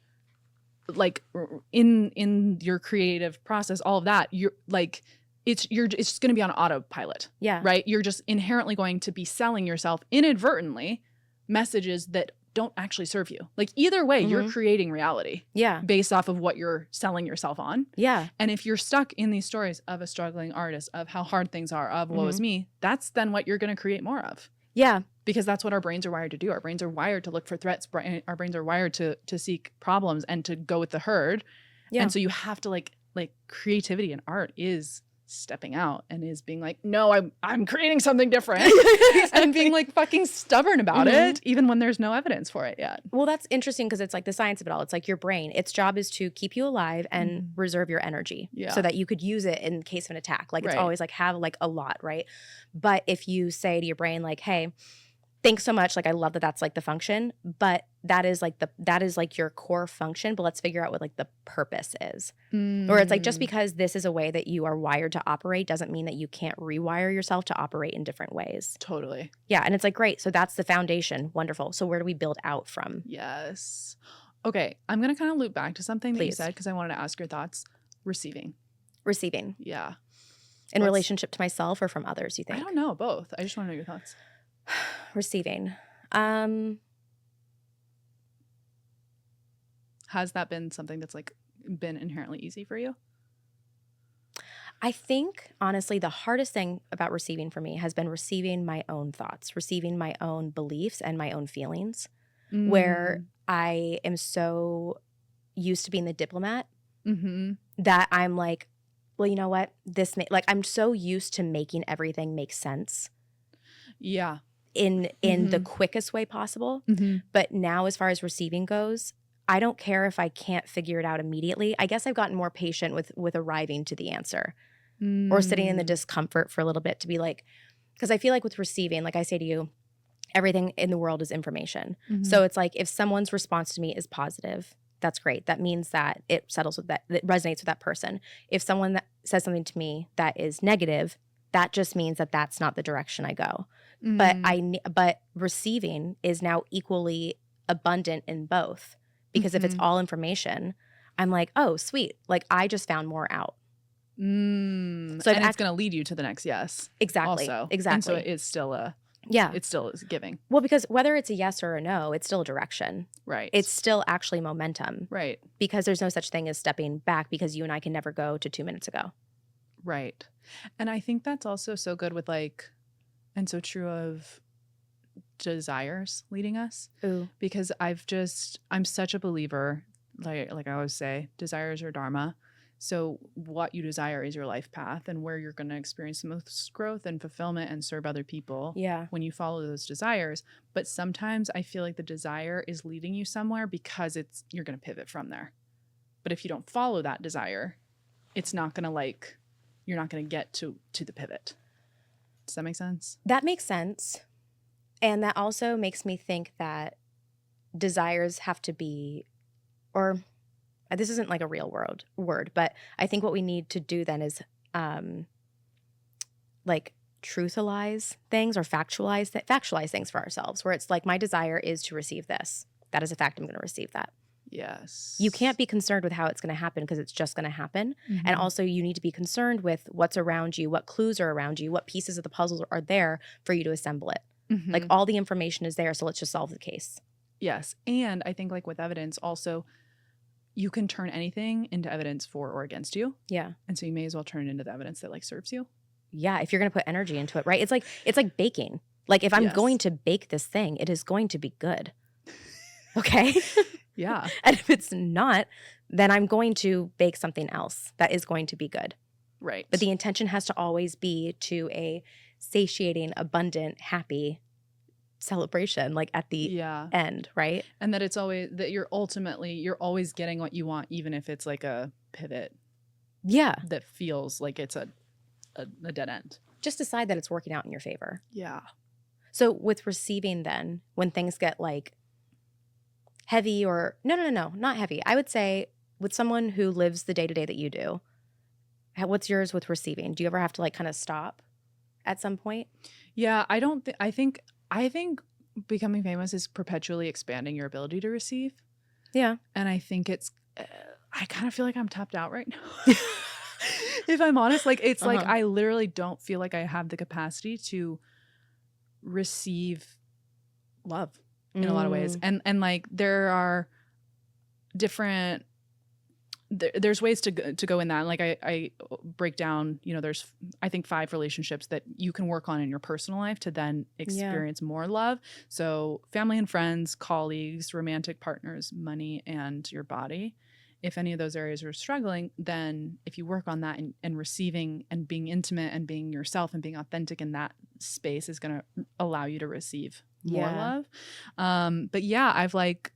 B: like in your creative process, all of that, you're like, it's just going to be on autopilot.
A: Yeah.
B: Right. You're just inherently going to be selling yourself inadvertently messages that don't actually serve you. Like either way, you're creating reality
A: Yeah.
B: based off of what you're selling yourself on.
A: Yeah.
B: And if you're stuck in these stories of a struggling artist, of how hard things are, of woe is me, that's then what you're going to create more of.
A: Yeah.
B: Because that's what our brains are wired to do. Our brains are wired to look for threats. Our brains are wired to seek problems and to go with the herd.
A: Yeah.
B: And so you have to like creativity and art is stepping out and is being like, no, I'm creating something different. And being like fucking stubborn about it, even when there's no evidence for it yet.
A: Well, that's interesting because it's like the science of it all. It's like your brain, its job is to keep you alive and reserve your energy so that you could use it in case of an attack. Like it's always like have like a lot, right? But if you say to your brain like, hey, thanks so much. Like, I love that that's like the function, but that is like your core function. But let's figure out what like the purpose is. Or it's like, just because this is a way that you are wired to operate doesn't mean that you can't rewire yourself to operate in different ways.
B: Totally.
A: Yeah. And it's like, great. So that's the foundation. Wonderful. So where do we build out from?
B: Yes. Okay. I'm going to kind of loop back to something that you
A: Please.
B: said because I wanted to ask your thoughts. Receiving.
A: Yeah.
B: In
A: Relationship to myself or from others, you think?
B: I don't know. Both. I just want to know your thoughts.
A: Receiving.
B: Has that been something that's like been inherently easy for you?
A: I think, honestly, the hardest thing about receiving for me has been receiving my own thoughts, receiving my own beliefs and my own feelings, where I am so used to being the diplomat that I'm like, well, you know what? I'm so used to making everything make sense.
B: Yeah.
A: In the quickest way possible. But now as far as receiving goes, I don't care if I can't figure it out immediately. I guess I've gotten more patient with arriving to the answer or sitting in the discomfort for a little bit to be like, because I feel like with receiving, like I say to you, everything in the world is information. So it's like if someone's response to me is positive, that's great. That means that it settles with that, it resonates with that person. If someone that says something to me that is negative, that just means that that's not the direction I go. But receiving is now equally abundant in both because if it's all information, I'm like, oh, sweet. Like I just found more out.
B: So and it's going to lead you to the next yes.
A: Exactly.
B: Also.
A: Exactly.
B: And so it is still it still is giving.
A: Well, because whether it's a yes or a no, it's still a direction.
B: Right.
A: It's still actually momentum.
B: Right.
A: Because there's no such thing as stepping back because you and I can never go to 2 minutes ago.
B: Right. And I think that's also so good with like, and so true of desires leading us.
A: Ooh.
B: Because I'm such a believer, like I always say, desires are dharma. So what you desire is your life path and where you're going to experience the most growth and fulfillment and serve other people when you follow those desires. But sometimes I feel like the desire is leading you somewhere because you're going to pivot from there. But if you don't follow that desire, it's not going to you're not going to get to the pivot. Does that make sense? That
A: makes sense. And that also makes me think that desires have to be, or this isn't like a real word, but I think what we need to do then is like truthalize things or factualize things for ourselves, where it's like my desire is to receive this. That is a fact. I'm going to receive that.
B: Yes.
A: You can't be concerned with how it's going to happen because it's just going to happen. And also you need to be concerned with what's around you, what clues are around you, what pieces of the puzzle are there for you to assemble it. Like all the information is there. So let's just solve the case.
B: Yes. And I think like with evidence also, you can turn anything into evidence for or against you.
A: Yeah.
B: And so you may as well turn it into the evidence that like serves you.
A: Yeah. If you're going to put energy into it, right? It's like baking. Like if I'm going to bake this thing, it is going to be good. Okay.
B: Yeah.
A: And if it's not, then I'm going to bake something else that is going to be good.
B: Right.
A: But the intention has to always be to a satiating, abundant, happy celebration, like at the end, right?
B: And that it's always that you're always getting what you want, even if it's like a pivot.
A: Yeah.
B: That feels like it's a dead end.
A: Just decide that it's working out in your favor.
B: Yeah.
A: So with receiving then, when things get like heavy or no, not heavy. I would say with someone who lives the day-to-day that you do, what's yours with receiving? Do you ever have to like kind of stop at some point?
B: Yeah, I think becoming famous is perpetually expanding your ability to receive.
A: Yeah.
B: And I think I kind of feel like I'm tapped out right now. If I'm honest, like it's like I literally don't feel like I have the capacity to receive love in a lot of ways. And like there are different there's ways to go in that. Like I break down, you know, there's I think 5 relationships that you can work on in your personal life to then experience more love. So family and friends, colleagues, romantic partners, money, and your body. If any of those areas are struggling, then if you work on that and receiving and being intimate and being yourself and being authentic in that space is going to allow you to receive more love. But yeah, I've like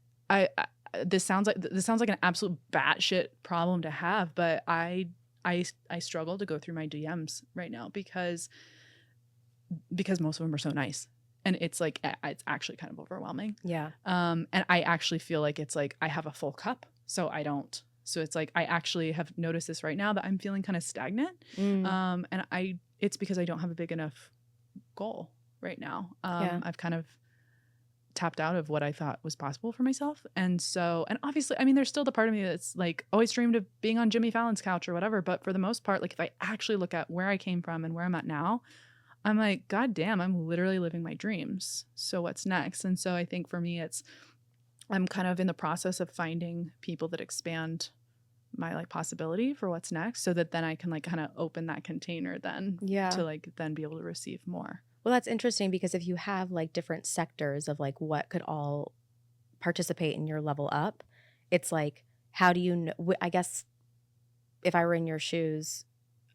B: this sounds like an absolute batshit problem to have, but I struggle to go through my DMs right now because most of them are so nice, and it's like it's actually kind of overwhelming. And I actually feel like it's like I have a full cup, so I don't. So it's like I actually have noticed this right now that I'm feeling kind of stagnant, and it's because I don't have a big enough goal right now. I've kind of tapped out of what I thought was possible for myself. And so, and obviously, I mean, there's still the part of me that's like always dreamed of being on Jimmy Fallon's couch or whatever. But for the most part, like if I actually look at where I came from and where I'm at now, I'm like, God damn, I'm literally living my dreams. So what's next? And so I think for me, I'm kind of in the process of finding people that expand my like possibility for what's next, so that then I can like kind of open that container then to like then be able to receive more.
C: Well, that's interesting because if you have like different sectors of like what could all participate in your level up, it's like, how do you know? I guess if I were in your shoes,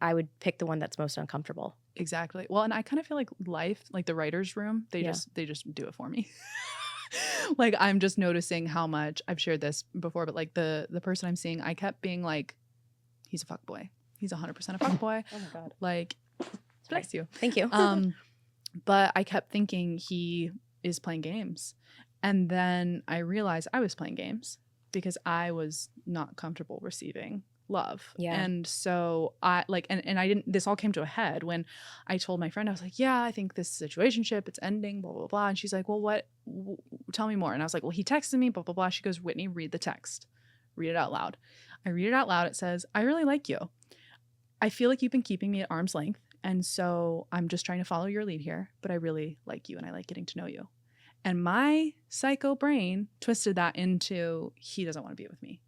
C: I would pick the one that's most uncomfortable.
B: Exactly. Well, and I kind of feel like life, like the writer's room, they just do it for me. Like I'm just noticing how much I've shared this before, but like the person I'm seeing, I kept being like, he's a fuckboy. He's 100% a fuckboy.
C: Oh my God.
B: Like, bless you.
C: Thank you.
B: But I kept thinking he is playing games. And then I realized I was playing games because I was not comfortable receiving love. And so I like, and I didn't, this all came to a head when I told my friend, I was like, yeah, I think this situationship, it's ending, blah, blah, blah. And she's like, well, tell me more. And I was like, well, he texted me, blah, blah, blah. She goes, Whitney, read the text. Read it out loud. I read it out loud. It says, I really like you. I feel like you've been keeping me at arm's length. And so I'm just trying to follow your lead here, but I really like you and I like getting to know you. And my psycho brain twisted that into he doesn't want to be with me.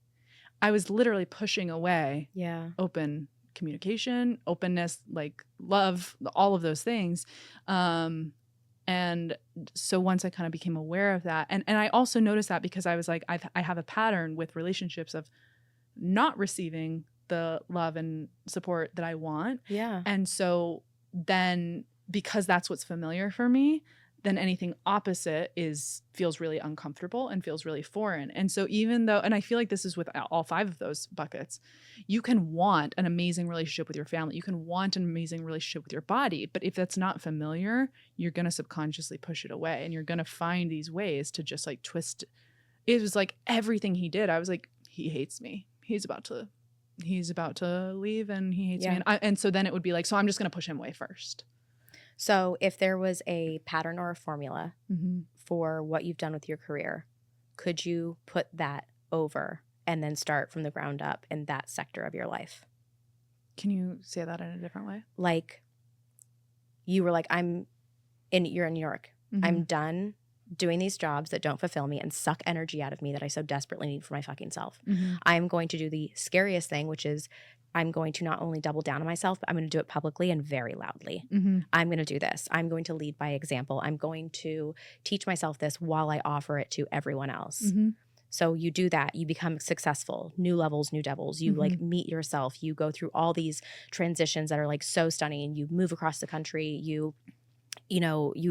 B: I was literally pushing away open communication, openness, like love, all of those things. And so once I kind of became aware of that, and I also noticed that because I was like, I have a pattern with relationships of not receiving the love and support that I want. And so then because that's what's familiar for me, then anything opposite feels really uncomfortable and feels really foreign. And so even though, and I feel like this is with all 5 of those buckets, you can want an amazing relationship with your family. You can want an amazing relationship with your body. But if that's not familiar, you're going to subconsciously push it away. And you're going to find these ways to just like twist. It was like everything he did. I was like, he hates me. He's about to leave and he hates me. And so then it would be like, so I'm just going to push him away first.
C: So if there was a pattern or a formula for what you've done with your career, could you put that over and then start from the ground up in that sector of your life?
B: Can you say that in a different way?
C: Like you were like, you're in New York. I'm done doing these jobs that don't fulfill me and suck energy out of me that I so desperately need for my fucking self. I'm going to do the scariest thing, which is I'm going to not only double down on myself, but I'm going to do it publicly and very loudly. I'm going to do this. I'm going to lead by example. I'm going to teach myself this while I offer it to everyone else. So you do that. You become successful. New levels, new devils. You like meet yourself. You go through all these transitions that are like so stunning. You move across the country. You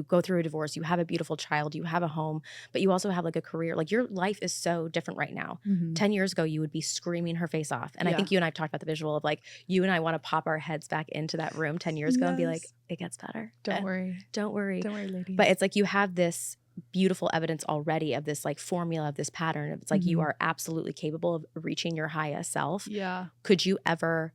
C: go through a divorce, you have a beautiful child, you have a home, but you also have like a career. Like your life is so different right now. 10 years ago, you would be screaming her face off. And I think you and I talked about the visual of like, you and I want to pop our heads back into that room 10 years ago and be like, it gets better.
B: Don't worry.
C: Don't worry.
B: Don't worry, lady.
C: But it's like you have this beautiful evidence already of this like formula, of this pattern. It's like you are absolutely capable of reaching your highest self. Could you ever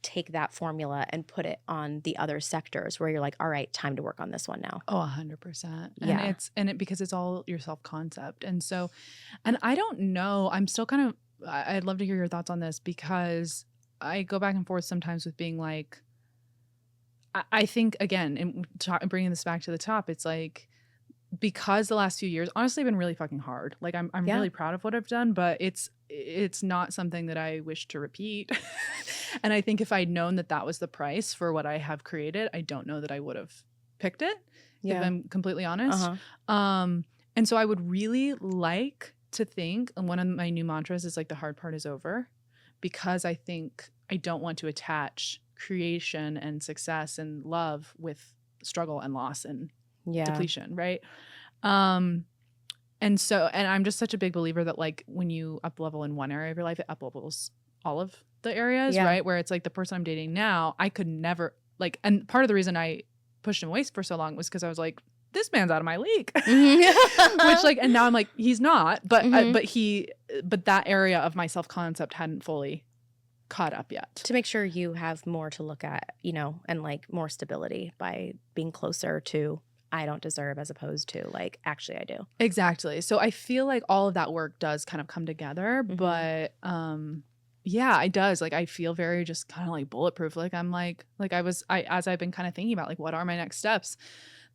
C: take that formula and put it on the other sectors where you're like, all right, time to work on this one now?
B: Oh, 100%. And because it's all your self-concept. And so, and I don't know, I'm still kind of, I'd love to hear your thoughts on this because I go back and forth sometimes with being like, I think again, and bringing this back to the top, it's like because the last few years honestly have been really fucking hard. Like I'm
C: Yeah.
B: really proud of what I've done, but it's not something that I wish to repeat. And I think if I'd known that that was the price for what I have created, I don't know that I would have picked it, if I'm completely honest. And so I would really like to think, and one of my new mantras is like, the hard part is over, because I think I don't want to attach creation and success and love with struggle and loss and depletion, right? And I'm just such a big believer that like when you up level in one area of your life, it up levels all of the areas, right? Where it's like the person I'm dating now, I could never like, and part of the reason I pushed him away for so long was because I was like, this man's out of my league. Which like, and now I'm like, he's not, but but that area of my self-concept hadn't fully caught up yet.
C: To make sure you have more to look at, you know, and like more stability by being closer to I don't deserve, as opposed to like, actually I do.
B: Exactly. So I feel like all of that work does kind of come together, but yeah, it does. Like I feel very just kind of like bulletproof. Like I'm like as I've been kind of thinking about like, what are my next steps?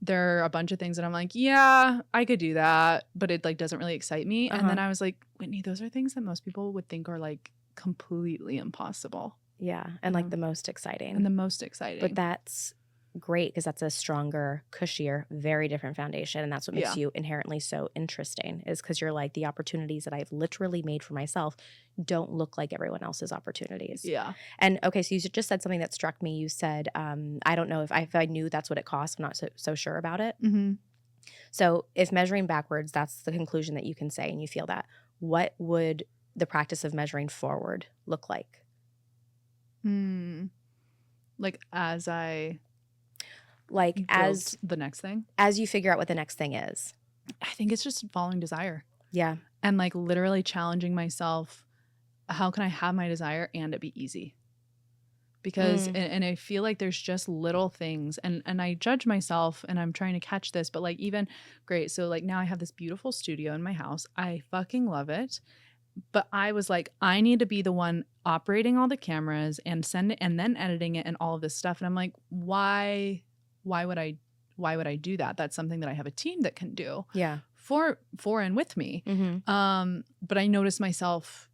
B: There are a bunch of things that I'm like, yeah, I could do that, but it like doesn't really excite me. And then I was like, Whitney, those are things that most people would think are like completely impossible.
C: Yeah. And like the most exciting.
B: And the most exciting.
C: But that's great because that's a stronger, cushier, very different foundation. And that's what makes you inherently so interesting, is because you're like, the opportunities that I've literally made for myself don't look like everyone else's opportunities.
B: Yeah.
C: And okay, so you just said something that struck me. You said, I don't know if I knew that's what it costs. I'm not so sure about it. So if measuring backwards, that's the conclusion that you can say and you feel that, what would the practice of measuring forward look like?
B: Like as I...
C: Like as
B: the next thing,
C: as you figure out what the next thing is,
B: I think it's just following desire.
C: Yeah.
B: And like literally challenging myself, how can I have my desire and it be easy? Because and I feel like there's just little things, and I judge myself and I'm trying to catch this, but like even great. So like now I have this beautiful studio in my house. I fucking love it. But I was like, I need to be the one operating all the cameras and send it and then editing it and all of this stuff. And I'm like, why would I do that? That's something that I have a team that can do.
C: Yeah.
B: For and with me. But I noticed myself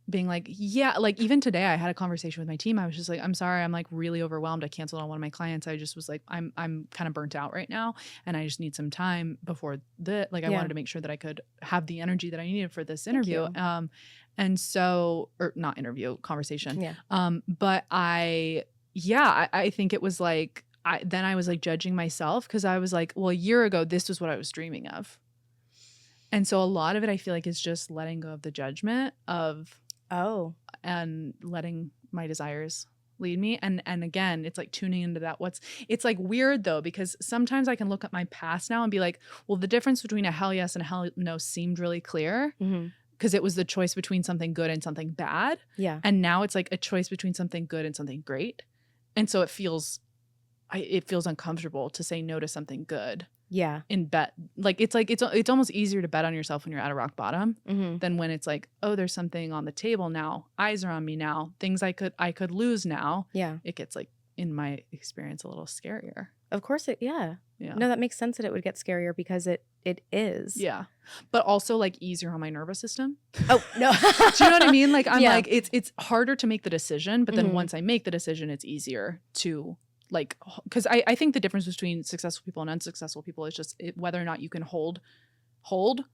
B: being like, yeah, like even today I had a conversation with my team. I was just like, I'm sorry, I'm like really overwhelmed. I canceled on one of my clients. I just was like, I'm kind of burnt out right now and I just need some time before I wanted to make sure that I could have the energy that I needed for this interview. And so, or not interview, conversation.
C: Yeah.
B: But I think it was like, then I was like judging myself because I was like, well, a year ago, this was what I was dreaming of. And so a lot of it, I feel like, is just letting go of the judgment of, and letting my desires lead me. And again, it's like tuning into that. It's like weird though, because sometimes I can look at my past now and be like, well, the difference between a hell yes and a hell no seemed really clear. Because it was the choice between something good and something bad.
C: Yeah.
B: And now it's like a choice between something good and something great. And so it feels uncomfortable to say no to something good.
C: Yeah.
B: In bet. Like it's almost easier to bet on yourself when you're at a rock bottom than when it's like, oh, there's something on the table now. Eyes are on me now. Things I could lose now.
C: Yeah.
B: It gets like, in my experience, a little scarier.
C: Of course yeah. No, that makes sense that it would get scarier because it is.
B: Yeah. But also like easier on my nervous system.
C: Oh, no.
B: Do you know what I mean? Like I'm like, it's harder to make the decision, but then once I make the decision, it's easier to like, because I think the difference between successful people and unsuccessful people is just whether or not you can hold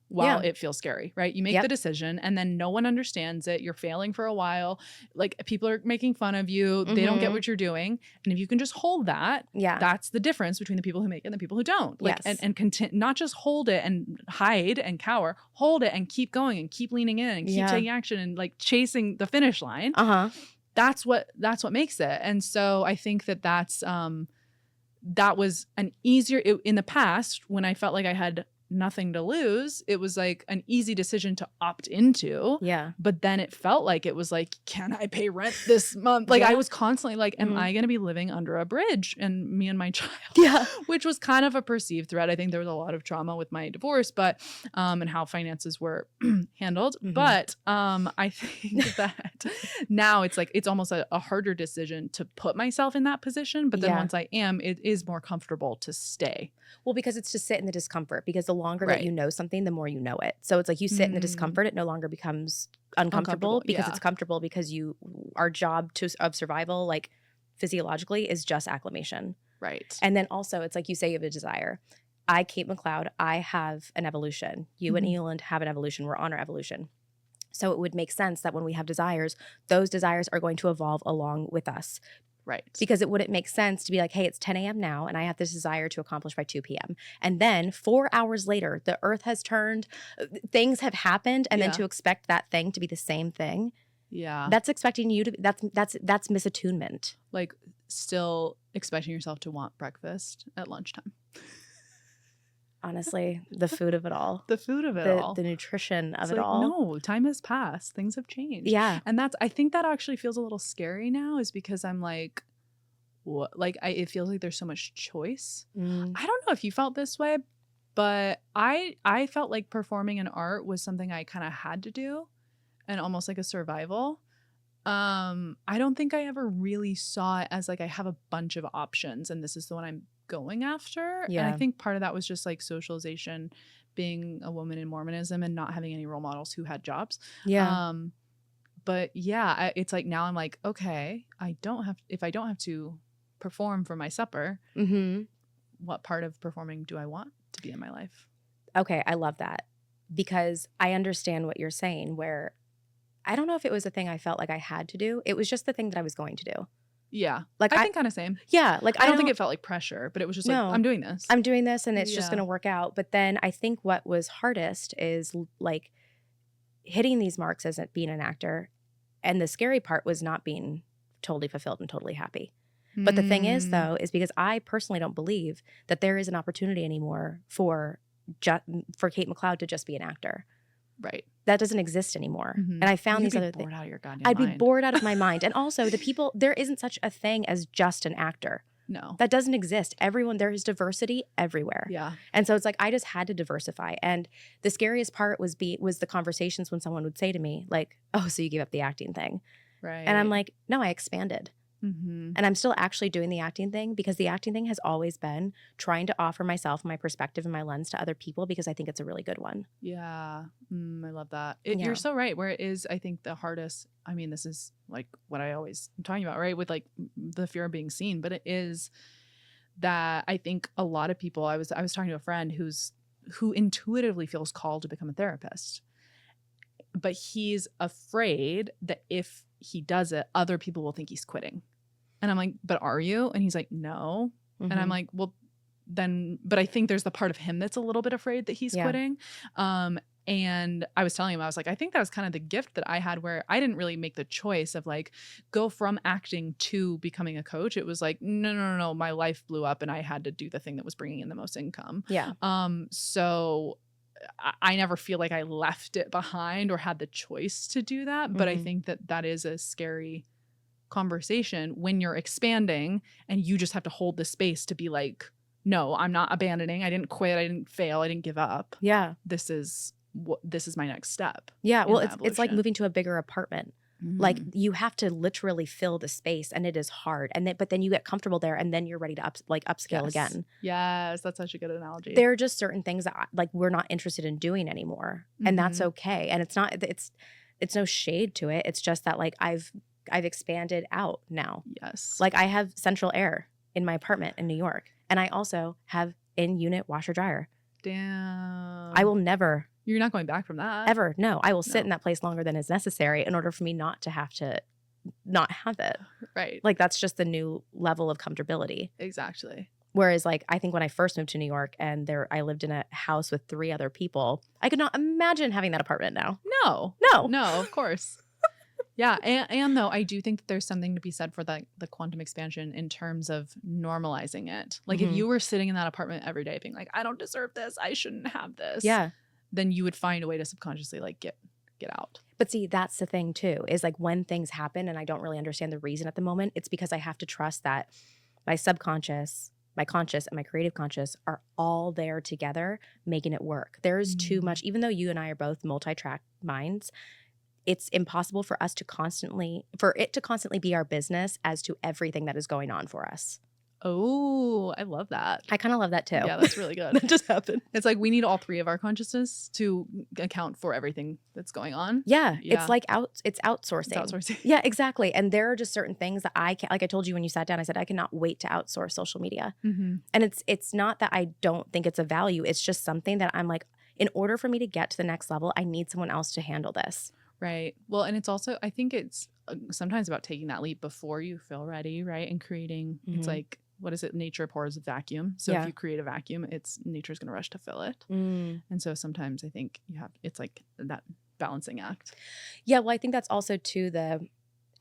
B: while it feels scary, right? You make the decision and then no one understands it. You're failing for a while. Like people are making fun of you. They don't get what you're doing. And if you can just hold that, that's the difference between the people who make it and the people who don't. Like, and not just hold it and hide and cower, hold it and keep going and keep leaning in and keep taking action and like chasing the finish line. That's what makes it. And so I think that was an easier, in the past when I felt like I had nothing to lose, it was like an easy decision to opt into.
C: Yeah.
B: But then it felt like it was like, can I pay rent this month? Like I was constantly like, am I going to be living under a bridge? And me and my child, which was kind of a perceived threat. I think there was a lot of trauma with my divorce, but, and how finances were handled. But I think that now it's like, it's almost a harder decision to put myself in that position. But then once I am, it is more comfortable to stay.
C: Well, because it's to sit in the discomfort, because the longer that you know something, the more you know it. So it's like you sit in the discomfort, it no longer becomes uncomfortable because it's comfortable, because our job of survival, like physiologically, is just acclimation.
B: Right.
C: And then also it's like you say you have a desire. I, Kate McLeod, I have an evolution. You and Uland have an evolution. We're on our evolution. So it would make sense that when we have desires, those desires are going to evolve along with us.
B: Right.
C: Because it wouldn't make sense to be like, hey, it's 10 a.m. now and I have this desire to accomplish by 2 p.m. And then 4 hours later, the earth has turned, things have happened. And then to expect that thing to be the same thing.
B: Yeah.
C: That's expecting you to be, that's misattunement.
B: Like still expecting yourself to want breakfast at lunchtime.
C: Honestly, the food of it all.
B: The food of it all.
C: The nutrition of it
B: like,
C: all.
B: No, time has passed. Things have changed.
C: Yeah.
B: And I think that actually feels a little scary now, is because I'm like, what? Like, it feels like there's so much choice. I don't know if you felt this way, but I felt like performing in art was something I kind of had to do, and almost like a survival. I don't think I ever really saw it as like I have a bunch of options and this is the one I'm going after.
C: Yeah.
B: And I think part of that was just like socialization, being a woman in Mormonism and not having any role models who had jobs.
C: Yeah.
B: But yeah, it's like now I'm like, okay, if I don't have to perform for my supper, what part of performing do I want to be in my life?
C: Okay, I love that, because I understand what you're saying, where I don't know if it was a thing I felt like I had to do. It was just the thing that I was going to do.
B: Yeah.
C: Like
B: I think kind of same.
C: Yeah. Like
B: I don't think it felt like pressure, but it was just like, I'm doing this.
C: I'm doing this and it's just going to work out. But then I think what was hardest is like hitting these marks as being an actor. And the scary part was not being totally fulfilled and totally happy. But the thing is, though, is because I personally don't believe that there is an opportunity anymore for Kate McLeod to just be an actor.
B: Right.
C: That doesn't exist anymore. And I found these other things.
B: I'd
C: be bored out of my mind. And also there isn't such a thing as just an actor.
B: No.
C: That doesn't exist. There is diversity everywhere.
B: Yeah.
C: And so it's like I just had to diversify. And the scariest part was the conversations when someone would say to me, like, oh, so you gave up the acting thing.
B: Right.
C: And I'm like, no, I expanded. And I'm still actually doing the acting thing, because the acting thing has always been trying to offer myself, my perspective and my lens to other people, because I think it's a really good one.
B: Yeah. I love that. You're so right. Where it is, I think the hardest, I mean, this is like what I always am talking about, right? With like the fear of being seen, but it is that I think a lot of people, I was talking to a friend who intuitively feels called to become a therapist, but he's afraid that if he does it, other people will think he's quitting. And I'm like, but are you? And he's like, no. And I'm like, well, then, but I think there's the part of him that's a little bit afraid that he's quitting. And I was telling him, I was like, I think that was kind of the gift that I had, where I didn't really make the choice of like go from acting to becoming a coach. It was like, no, my life blew up and I had to do the thing that was bringing in the most income.
C: Yeah.
B: So I never feel like I left it behind or had the choice to do that. But I think that is a scary conversation when you're expanding and you just have to hold the space to be like, no, I'm not abandoning. I didn't quit. I didn't fail. I didn't give up.
C: Yeah.
B: This is my next step.
C: Yeah. Well, it's like moving to a bigger apartment. Like you have to literally fill the space, and it is hard. But then you get comfortable there, and then you're ready to upskill again.
B: Yes, that's such a good analogy.
C: There are just certain things that like we're not interested in doing anymore, and that's okay. And it's no shade to it. It's just that like I've expanded out now.
B: Yes.
C: Like I have central air in my apartment in New York, and I also have in-unit washer dryer.
B: Damn.
C: I will never.
B: You're not going back from that.
C: Ever. No, I will sit in that place longer than is necessary in order for me not to have to not have it.
B: Right.
C: Like that's just the new level of comfortability.
B: Exactly.
C: Whereas like I think when I first moved to New York and I lived in a house with 3 other people, I could not imagine having that apartment now.
B: No, of course. Yeah. And though I do think that there's something to be said for the quantum expansion in terms of normalizing it. Like if you were sitting in that apartment every day being like, I don't deserve this, I shouldn't have this.
C: Yeah. Then
B: you would find a way to subconsciously like get out.
C: But see, that's the thing too, is like when things happen and I don't really understand the reason at the moment, it's because I have to trust that my subconscious, my conscious, and my creative conscious are all there together making it work. There's too much, even though you and I are both multi-track minds, it's impossible for it to constantly be our business as to everything that is going on for us.
B: Oh, I love that.
C: I kind of love that too.
B: Yeah, that's really good.
C: That just happened.
B: It's like we need all three of our consciousness to account for everything that's going on.
C: Yeah,
B: Yeah.
C: it's like it's outsourcing.
B: It's outsourcing.
C: Yeah, exactly. And there are just certain things that I can't, like I told you when you sat down, I said, I cannot wait to outsource social media.
B: Mm-hmm.
C: And it's not that I don't think it's a value. It's just something that I'm like, in order for me to get to the next level, I need someone else to handle this.
B: Right. Well, and it's also, I think it's sometimes about taking that leap before you feel ready, right? And creating, it's like, what is it? Nature abhors a vacuum. So if you create a vacuum, nature's going to rush to fill it. And so sometimes I think it's like that balancing act. Yeah.
C: Well, I think that's also too the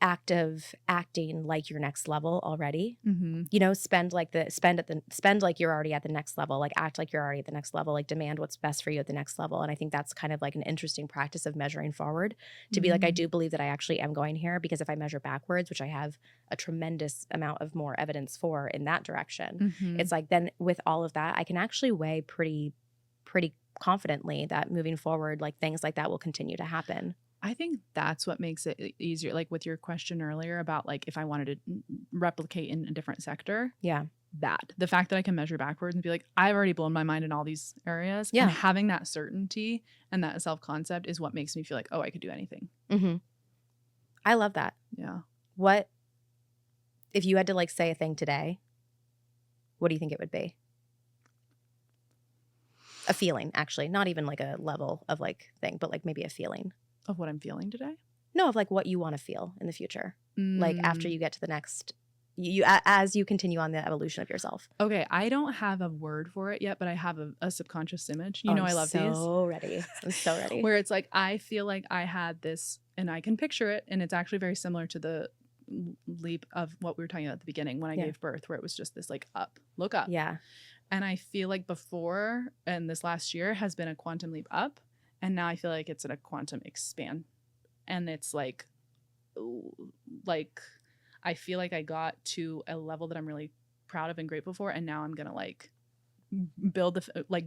C: act of acting like your next level already. You know, spend like you're already at the next level, like act like you're already at the next level, like demand what's best for you at the next level. And I think that's kind of like an interesting practice of measuring forward to be like, I do believe that I actually am going here, because if I measure backwards, which I have a tremendous amount of more evidence for in that direction, it's like, then with all of that, I can actually weigh pretty confidently that moving forward, like things like that will continue to happen.
B: I think that's what makes it easier. Like with your question earlier about like if I wanted to replicate in a different sector.
C: Yeah.
B: That the fact that I can measure backwards and be like, I've already blown my mind in all these areas.
C: Yeah.
B: And having that certainty and that self-concept is what makes me feel like, oh, I could do anything.
C: I love that.
B: Yeah.
C: What if you had to like say a thing today, what do you think it would be? A feeling, actually, not even like a level of like thing, but like maybe a feeling.
B: Of what I'm feeling today?
C: No, of like what you want to feel in the future. Like after you get to the next, as you continue on the evolution of yourself.
B: Okay, I don't have a word for it yet, but I have a subconscious image. You know, I love these.
C: I'm so ready.
B: Where it's like, I feel like I had this, and I can picture it, and it's actually very similar to the leap of what we were talking about at the beginning when I gave birth, where it was just this like look up.
C: Yeah.
B: And I feel like before, and this last year has been a quantum leap up. And now I feel like it's in a quantum expand. And it's like I feel like I got to a level that I'm really proud of and grateful for. And now I'm going to like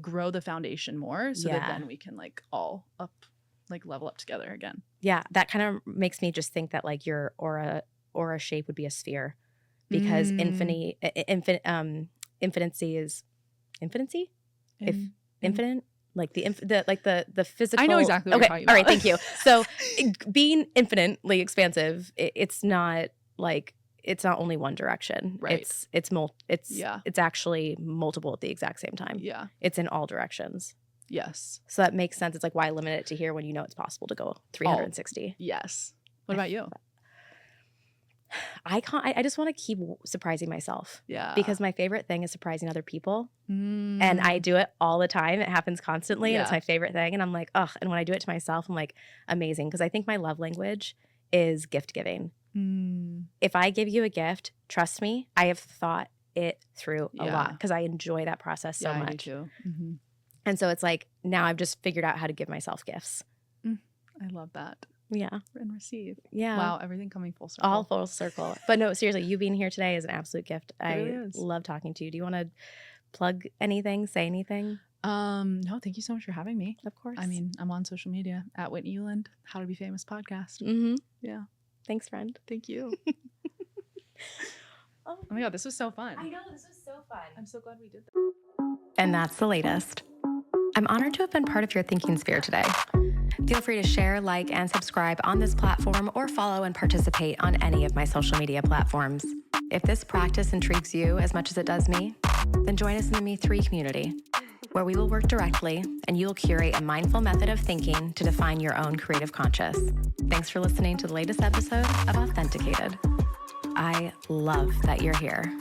B: grow the foundation more so that then we can like all up, like level up together again.
C: Yeah. That kind of makes me just think that like your aura shape would be a sphere, because infinity is infinity? Infinite? Like the physical.
B: I know exactly what you're talking about.
C: All right, thank you. So being infinitely expansive, it's not only one direction.
B: Right.
C: It's actually multiple at the exact same time.
B: Yeah.
C: It's in all directions.
B: Yes.
C: So that makes sense. It's like, why limit it to here when you know it's possible to go 360?
B: Yes. What about you?
C: I just want to keep surprising myself.
B: Yeah.
C: Because my favorite thing is surprising other people. And I do it all the time. It happens constantly. And it's my favorite thing. And I'm like, ugh. And when I do it to myself, I'm like, amazing. Because I think my love language is gift giving. If I give you a gift, trust me, I have thought it through a lot, because I enjoy that process so much.
B: I do too.
C: And so it's like, now I've just figured out how to give myself gifts.
B: I love that.
C: Yeah.
B: And receive.
C: Yeah.
B: Wow. Everything coming full circle.
C: All full circle. But no, seriously, you being here today is an absolute gift.
B: Really
C: I
B: is.
C: love talking to you. Do you want to plug anything, say anything?
B: No, thank you so much for having me.
C: Of course.
B: I mean, I'm on social media at Whitney Uland, How to Be Famous podcast. Yeah.
C: Thanks, friend.
B: Thank you. Oh my God, this was so fun.
C: I know, this was so fun.
B: I'm so glad we did that.
A: And that's the latest. I'm honored to have been part of your thinking sphere today. Feel free to share, like, and subscribe on this platform, or follow and participate on any of my social media platforms. If this practice intrigues you as much as it does me, then join us in the Me3 community, where we will work directly and you will curate a mindful method of thinking to define your own creative conscious. Thanks for listening to the latest episode of Authenticated. I love that you're here.